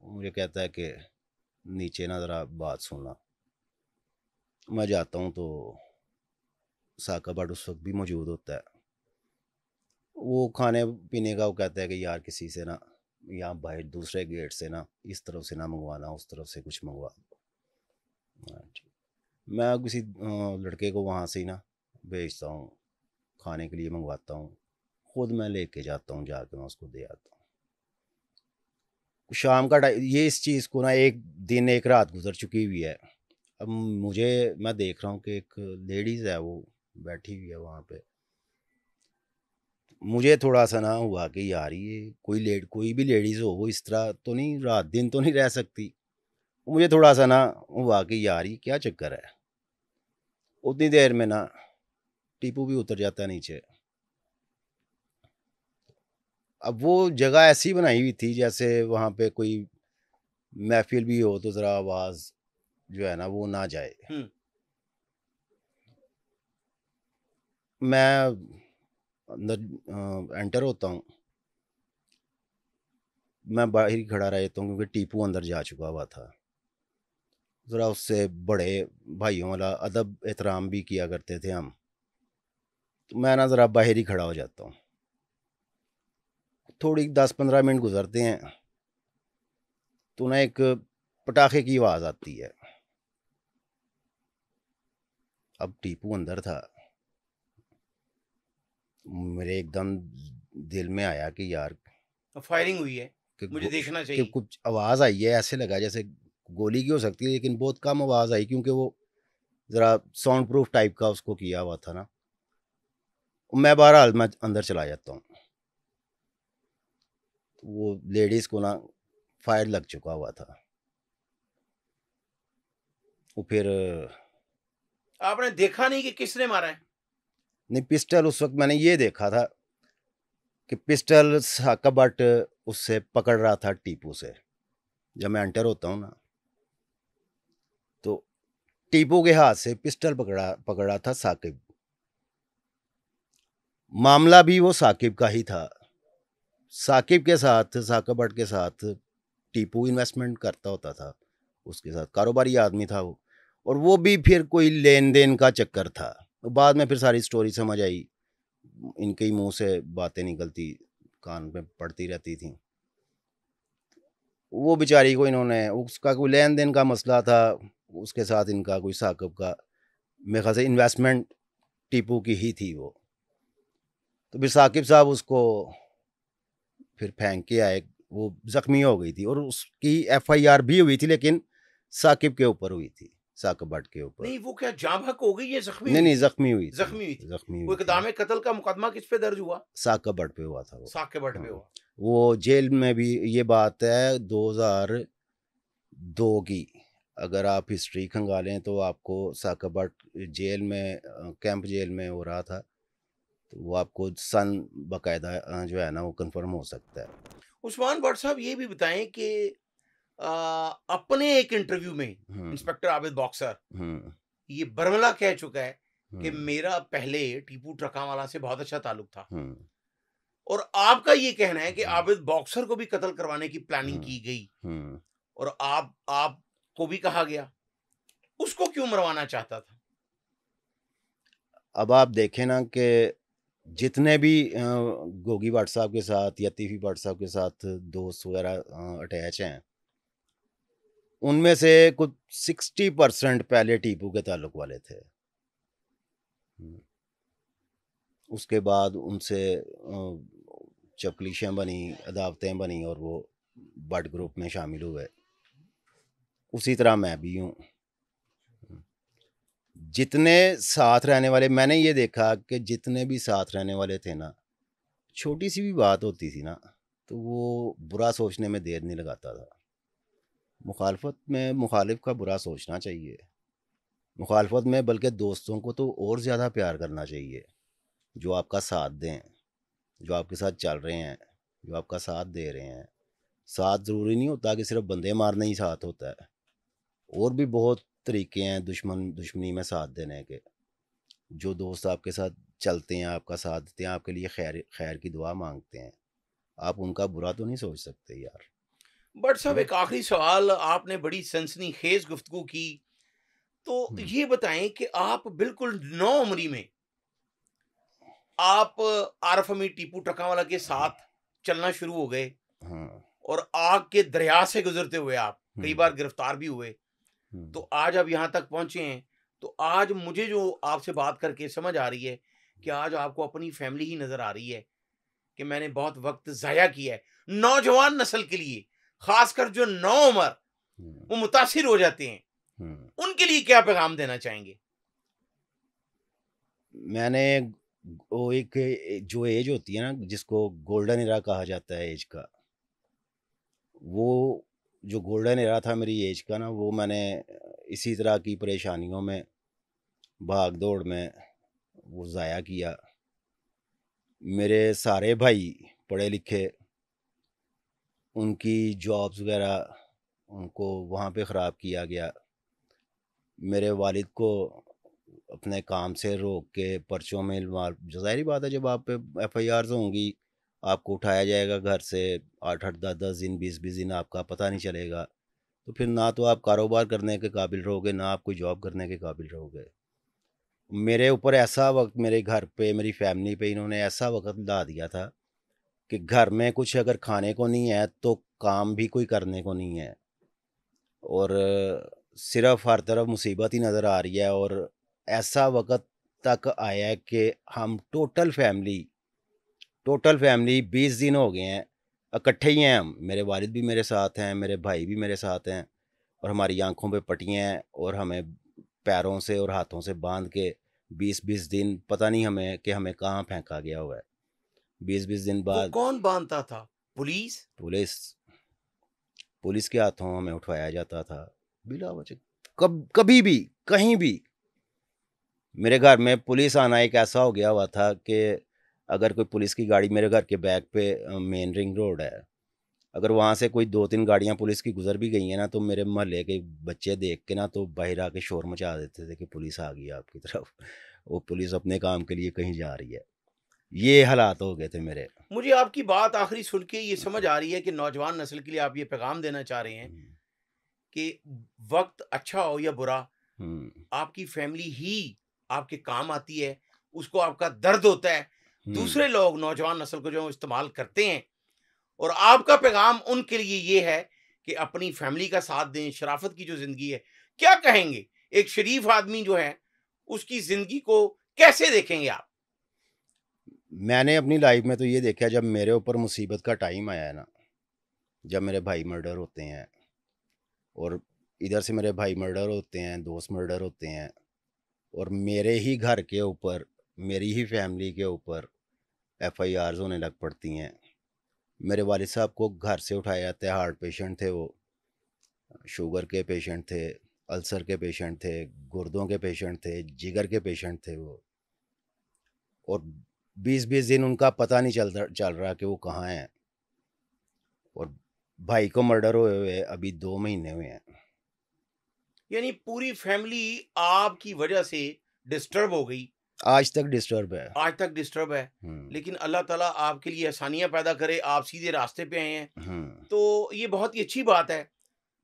मुझे कहता है कि नीचे ना ज़रा बात सुनना। मैं जाता हूँ तो साका भट्ट उस वक्त भी मौजूद होता है। वो खाने पीने का वो कहता है कि यार किसी से ना यहाँ बाहर दूसरे गेट से ना, इस तरफ से ना मंगवाना, उस तरफ से कुछ मंगवा दो। हाँ, ठीक। मैं किसी लड़के को वहाँ से ही ना भेजता हूँ, खाने के लिए मंगवाता हूँ, खुद मैं लेके जाता हूँ, जाके मैं उसको दे आता हूँ। शाम का टाइम, ये इस चीज़ को ना एक दिन एक रात गुजर चुकी हुई है। अब मुझे, मैं देख रहा हूँ कि एक लेडीज़ है वो बैठी हुई है वहाँ पे। मुझे थोड़ा सा ना हुआ कि यार ये कोई भी लेडीज़ हो, वो इस तरह तो नहीं रात दिन तो नहीं रह सकती। मुझे थोड़ा सा ना हुआ कि यार ये क्या चक्कर है। उतनी देर में ना टीपू भी उतर जाता है नीचे। अब वो जगह ऐसी बनाई हुई थी जैसे वहाँ पे कोई महफिल भी हो तो ज़रा आवाज़ जो है ना वो ना जाए। मैं अंदर एंटर होता हूँ, मैं बाहर ही खड़ा रहता हूँ क्योंकि टीपू अंदर जा चुका हुआ था। ज़रा उससे बड़े भाइयों वाला अदब एहतराम भी किया करते थे हम। तो मैं ना ज़रा बाहर ही खड़ा हो जाता हूँ। थोड़ी 10-15 मिनट गुजरते हैं तो ना एक पटाखे की आवाज़ आती है। अब टीपू अंदर था, मेरे एकदम दिल में आया कि यार फायरिंग हुई है, कि मुझे देखना कि चाहिए। कुछ आवाज़ आई है, ऐसे लगा जैसे गोली की हो सकती है, लेकिन बहुत कम आवाज़ आई क्योंकि वो ज़रा साउंड प्रूफ टाइप का उसको किया हुआ था ना। मैं बहरहाल मैं अंदर चला जाता हूँ। वो लेडीज़ को ना फायर लग चुका हुआ था। वो फिर आपने देखा नहीं कि किसने मारा है? नहीं, पिस्टल उस वक्त मैंने ये देखा था कि पिस्टल साका भट्ट उससे पकड़ रहा था टीपू से। जब मैं एंटर होता हूँ ना तो टीपू के हाथ से पिस्टल पकड़ा पकड़ा था साकिब। मामला भी वो साकिब का ही था। साकिब के साथ, साकिब भट्ट के साथ टीपू इन्वेस्टमेंट करता होता था, उसके साथ कारोबारी आदमी था वो, और वो भी फिर कोई लेन देन का चक्कर था। तो बाद में फिर सारी स्टोरी समझ आई, इनके ही मुंह से बातें निकलती, कान में पड़ती रहती थी। वो बेचारी को इन्होंने, उसका कोई लेन देन का मसला था उसके साथ, इनका कोई साकिब का, मेरे ख्याल से इन्वेस्टमेंट टीपू की ही थी वो। तो फिर साकिब साहब उसको फिर फेंक के आए, वो जख्मी हो गई थी और उसकी एफआईआर भी हुई थी, लेकिन साकिब के ऊपर हुई थी, साकिब भट्ट के ऊपर। नहीं, वो क्या जाँ बहक हो गई या जख्मी नहीं हुई नहीं, थी? जख्मी हुई थी, जख्मी हुई थी। जख्मी वो हुई थी। इक़दाम कत्ल का मुकदमा किस पे दर्ज हुआ? साकिब भट्ट पे हुआ था वो। साकिब भट्ट पे हाँ। हुआ। वो जेल में भी, ये बात है 2002 की, अगर आप हिस्ट्री खंगालें तो आपको साकिब भट्ट जेल में, कैंप जेल में हो रहा था, तो वो आपको सन बाकायदा जो है ना वो कंफर्म हो सकता है। उस्मान भट्ट साहब ये भी बताएं कि अपने एक इंटरव्यू में इंस्पेक्टर आबिद बॉक्सर ये बरमला कह चुका है कि मेरा पहले टीपू ट्रकावाला से बहुत अच्छा ताल्लुक था, और आपका ये कहना है कि आबिद बॉक्सर को भी कत्ल करवाने की प्लानिंग की गई और आपको भी कहा गया, उसको क्यों मरवाना चाहता था? अब आप देखें ना कि जितने भी गोगी भट्ट साहब के साथ या तीफी भट्ट साहब के साथ दोस्त वगैरह अटैच हैं, उनमें से कुछ 60% पहले टीपू के ताल्लुक वाले थे। उसके बाद उनसे चपलिशां बनी, अदावतें बनी और वो भट्ट ग्रुप में शामिल हुए। उसी तरह मैं भी हूँ। जितने साथ रहने वाले, मैंने ये देखा कि जितने भी साथ रहने वाले थे ना, छोटी सी भी बात होती थी ना तो वो बुरा सोचने में देर नहीं लगाता था। मुखालफत में मुखालिफ का बुरा सोचना चाहिए, मुखालफत में बल्कि दोस्तों को तो और ज़्यादा प्यार करना चाहिए, जो आपका साथ दें, जो आपके साथ चल रहे हैं, जो आपका साथ दे रहे हैं। साथ ज़रूरी नहीं होता कि सिर्फ बंदे मारना ही साथ होता है, और भी बहुत तरीके हैं दुश्मनी में साथ देने के। जो दोस्त आपके साथ चलते हैं, आपका साथ देते हैं, आपके लिए खैर की दुआ मांगते हैं, आप उनका बुरा तो नहीं सोच सकते यार। बट साहब एक आखिरी सवाल, आपने बड़ी सनसनीखेज गुफ्तगू की, तो ये बताएं कि आप बिल्कुल नौ उम्री में आप आरफ अमीर टीपू ट्रकावाला के साथ चलना शुरू हो गए, और आग के दरिया से गुजरते हुए आप कई बार गिरफ्तार भी हुए, तो आज आप यहाँ तक पहुंचे हैं। तो आज मुझे जो आपसे बात करके समझ आ रही है कि आज आपको अपनी फैमिली ही नजर आ रही है कि मैंने बहुत वक्त जाया किया है। नौजवान नस्ल के लिए, खासकर जो नौ उम्र वो मुतासिर हो जाते हैं, उनके लिए क्या पैगाम देना चाहेंगे? मैंने वो एक जो एज होती है ना, जिसको गोल्डन एरा कहा जाता है एज का, वो जो गोल्डन एरा था मेरी एज का ना, वो मैंने इसी तरह की परेशानियों में, भाग दौड़ में वो ज़ाया किया। मेरे सारे भाई पढ़े लिखे, उनकी जॉब्स वगैरह उनको वहाँ पे ख़राब किया गया। मेरे वालिद को अपने काम से रोक के पर्चों में ज़ाहिर बात है, जब आप पे FIRs होंगी, आपको उठाया जाएगा घर से, 8-8 10-10 दिन 20-20 दिन आपका पता नहीं चलेगा, तो फिर ना तो आप कारोबार करने के काबिल रहोगे, ना आप कोई जॉब करने के काबिल रहोगे। मेरे ऊपर ऐसा वक्त, मेरे घर पे, मेरी फैमिली पे इन्होंने ऐसा वक्त ला दिया था कि घर में कुछ अगर खाने को नहीं है तो काम भी कोई करने को नहीं है, और सिर्फ हर तरफ मुसीबत ही नज़र आ रही है। और ऐसा वक्त तक आया है कि हम टोटल फैमिली 20 दिन हो गए हैं इकट्ठे ही हैं हम। मेरे वालिद भी मेरे साथ हैं, मेरे भाई भी मेरे साथ हैं, और हमारी आंखों पे पट्टियाँ हैं, और हमें पैरों से और हाथों से बांध के 20-20 दिन, पता नहीं हमें कि हमें कहाँ फेंका गया हुआ है। 20-20 दिन वो बाद कौन बांधता था? पुलिस? पुलिस के हाथों हमें उठवाया जाता था बिला वजह। कभी भी कहीं भी मेरे घर में पुलिस आना एक ऐसा हो गया हुआ था कि अगर कोई पुलिस की गाड़ी, मेरे घर के बैक पे मेन रिंग रोड है, अगर वहाँ से कोई 2-3 गाड़ियाँ पुलिस की गुजर भी गई हैं ना, तो मेरे मोहल्ले के बच्चे देख के ना तो बाहर आके शोर मचा देते थे कि पुलिस आ गई है आपकी तरफ, वो पुलिस अपने काम के लिए कहीं जा रही है। ये हालात हो गए थे मेरे। मुझे आपकी बात आखिरी सुन के ये समझ आ रही है कि नौजवान नस्ल के लिए आप ये पैगाम देना चाह रहे हैं हम्म, कि वक्त अच्छा हो या बुरा, हम्म, आपकी फैमिली ही आपके काम आती है, उसको आपका दर्द होता है। हम्म। दूसरे लोग नौजवान नस्ल को जो इस्तेमाल करते हैं, और आपका पैगाम उनके लिए ये है कि अपनी फैमिली का साथ दें, शराफत की जो ज़िंदगी है। क्या कहेंगे? एक शरीफ आदमी जो है, उसकी ज़िंदगी को कैसे देखेंगे आप? मैंने अपनी लाइफ में तो ये देखा, जब मेरे ऊपर मुसीबत का टाइम आया है ना, जब मेरे भाई मर्डर होते हैं, और इधर से मेरे भाई मर्डर होते हैं, दोस्त मर्डर होते हैं, और मेरे ही घर के ऊपर, मेरी ही फैमिली के ऊपर एफआईआर्स होने लग पड़ती हैं। मेरे वालिद साहब को घर से उठाया जाता है, हार्ट पेशेंट थे वो, शुगर के पेशेंट थे, अल्सर के पेशेंट थे, गुर्दों के पेशेंट थे, जिगर के पेशेंट थे वो। और 20-20 दिन उनका पता नहीं चल रहा कि वो कहाँ हैं। और भाई को मर्डर हुए अभी 2 महीने हुए हैं। यानी पूरी फैमिली आपकी वजह से डिस्टर्ब हो गई, आज तक डिस्टर्ब है। आज तक डिस्टर्ब है। लेकिन अल्लाह ताला आपके लिए आसानियाँ पैदा करे, आप सीधे रास्ते पे आए हैं, हम्म, तो ये बहुत ही अच्छी बात है।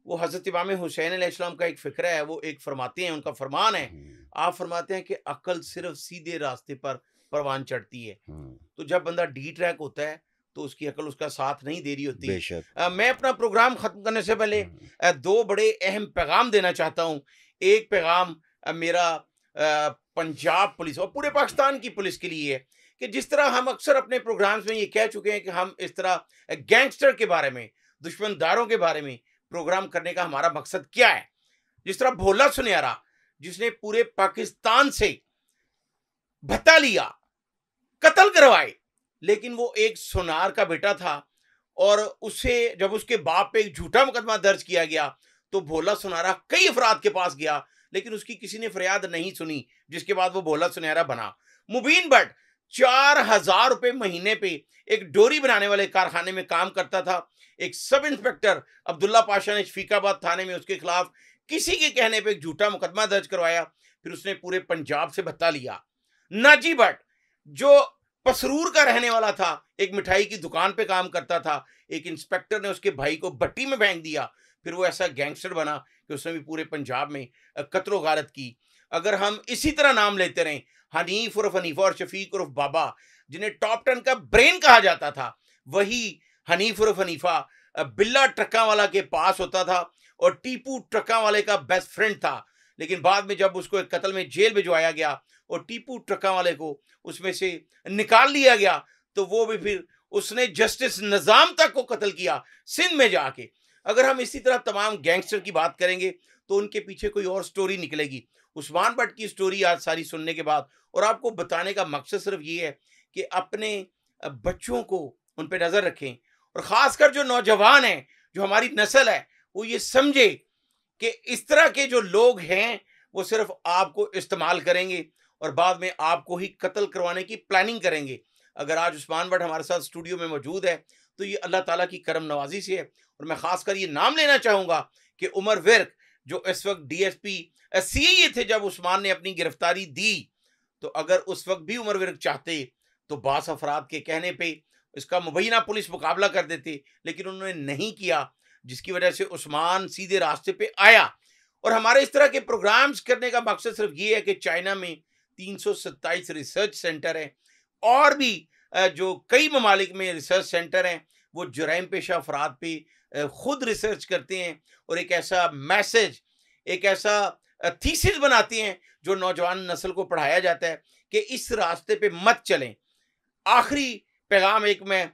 वो हज़रत इमाम हुसैन अलैहिस्सलाम का एक फ़िक्रा है, वो एक फरमाते हैं, उनका फरमान है, हम्म, आप फरमाते हैं कि अक्ल सिर्फ़ सीधे रास्ते पर परवान चढ़ती है। हम्म। तो जब बंदा डी ट्रैक होता है, तो उसकी अक्ल उसका साथ नहीं दे रही होती। बेशक। मैं अपना प्रोग्राम ख़त्म करने से पहले हम्म, 2 बड़े अहम पैगाम देना चाहता हूँ। एक पैगाम मेरा पंजाब पुलिस और पूरे पाकिस्तान की पुलिस के लिए है कि जिस तरह हम अक्सर अपने प्रोग्राम्स में ये कह चुके हैं कि हम इस तरह गैंगस्टर के बारे में, दुश्मनदारों के बारे में प्रोग्राम करने का हमारा मकसद क्या है। जिस तरह भोला सुनहरा, जिसने पूरे पाकिस्तान से भत्ता लिया, कत्ल करवाए, लेकिन वो एक सुनार का बेटा था, और उसे जब उसके बाप पे एक झूठा मुकदमा दर्ज किया गया, तो भोला सुनहरा कई अफराद के पास गया, लेकिन उसकी किसी ने फरियाद नहीं सुनी, जिसके बाद वो भोला सुनहरा बना। मुबीन भट्ट 4,000 रुपए महीने पे एक डोरी बनाने वाले कारखाने में काम करता था। एक सब इंस्पेक्टर अब्दुल्ला पाशा ने शफीकाबाद थाने में उसके खिलाफ किसी के कहने पे एक झूठा मुकदमा दर्ज करवाया, फिर उसने पूरे पंजाब से भत्ता लिया। नाजी भट्ट जो पसरूर का रहने वाला था, एक मिठाई की दुकान पे काम करता था, एक इंस्पेक्टर ने उसके भाई को भट्टी में फेंक दिया, फिर वो ऐसा गैंगस्टर बना कि उसने भी पूरे पंजाब में कत्लो गारत की। अगर हम इसी तरह नाम लेते रहें, हनीफ उर्फ हनीफा और शफीक उर्फ बाबा, जिन्हें टॉप 10 का ब्रेन कहा जाता था, वही हनीफ उर्फ हनीफा बिल्ला ट्रक्का वाला के पास होता था और टीपू ट्रक्का वाले का बेस्ट फ्रेंड था। लेकिन बाद में जब उसको एक कत्ल में जेल भिजवाया गया और टीपू ट्रक्का वाले को उसमें से निकाल लिया गया, तो वो भी फिर उसने जस्टिस निजाम तक को कत्ल किया सिंध में जाके। अगर हम इसी तरह तमाम गैंगस्टर की बात करेंगे तो उनके पीछे कोई और स्टोरी निकलेगी। उस्मान भट्ट की स्टोरी आज सारी सुनने के बाद और आपको बताने का मकसद सिर्फ ये है कि अपने बच्चों को उन पर नजर रखें, और खासकर जो नौजवान हैं, जो हमारी नस्ल है, वो ये समझे कि इस तरह के जो लोग हैं वो सिर्फ आपको इस्तेमाल करेंगे और बाद में आपको ही कत्ल करवाने की प्लानिंग करेंगे। अगर आज उस्मान भट्ट हमारे साथ स्टूडियो में मौजूद है तो ये अल्लाह ताला की करम नवाजी से है। और मैं खासकर ये नाम लेना चाहूँगा कि उमर विर्क, जो इस वक्त डीएसपी सीआईए थे जब उस्मान ने अपनी गिरफ्तारी दी, तो अगर उस वक्त भी उमर विर्क चाहते तो बास अफराद के कहने पे इसका मुबैना पुलिस मुकाबला कर देते, लेकिन उन्होंने नहीं किया, जिसकी वजह से उस्मान सीधे रास्ते पे आया। और हमारे इस तरह के प्रोग्राम्स करने का मकसद सिर्फ ये है कि चाइना में 327 रिसर्च सेंटर हैं, और भी जो कई ममालिक में रिसर्च सेंटर हैं, वो जुराइम पेशा अफराद पे खुद रिसर्च करते हैं और एक ऐसा मैसेज, एक ऐसा थीसिस बनाते हैं जो नौजवान नस्ल को पढ़ाया जाता है कि इस रास्ते पे मत चलें। आखिरी पैगाम एक मैं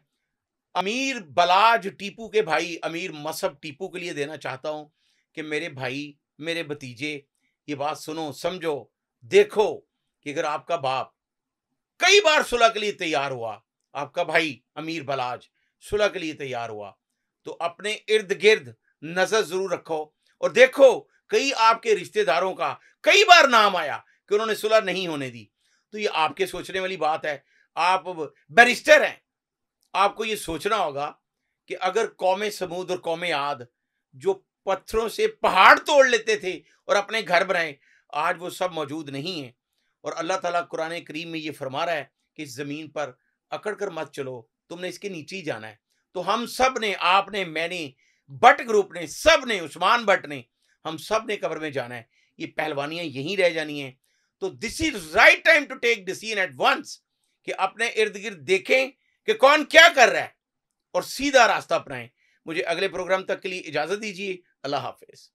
अमीर बलाज टीपू के भाई अमीर मसहब टीपू के लिए देना चाहता हूं कि मेरे भाई, मेरे भतीजे, ये बात सुनो, समझो, देखो कि अगर आपका बाप कई बार सुलह के लिए तैयार हुआ, आपका भाई अमीर बलाज सुलह के लिए तैयार हुआ, तो अपने इर्द गिर्द नजर जरूर रखो और देखो कई आपके रिश्तेदारों का कई बार नाम आया कि उन्होंने सुलह नहीं होने दी। तो ये आपके सोचने वाली बात है। आप बैरिस्टर हैं, आपको ये सोचना होगा कि अगर कौमे समूद और कौमे आद जो पत्थरों से पहाड़ तोड़ लेते थे और अपने घर बनाए, आज वो सब मौजूद नहीं है। और अल्लाह ताला कुरान करीम में ये फरमा रहा है कि इस जमीन पर अकड़ कर मत चलो, तुमने इसके नीचे ही जाना है। तो हम सब ने, आपने, मैंने, भट्ट ग्रुप ने, सब ने, उस्मान भट्ट ने, हम सब ने कब्र में जाना है। ये पहलवानियां यहीं रह जानी है। तो this is right time to take decision at once कि अपने इर्द गिर्द देखें कि कौन क्या कर रहा है और सीधा रास्ता अपनाएं। मुझे अगले प्रोग्राम तक के लिए इजाजत दीजिए। अल्लाह हाफिज।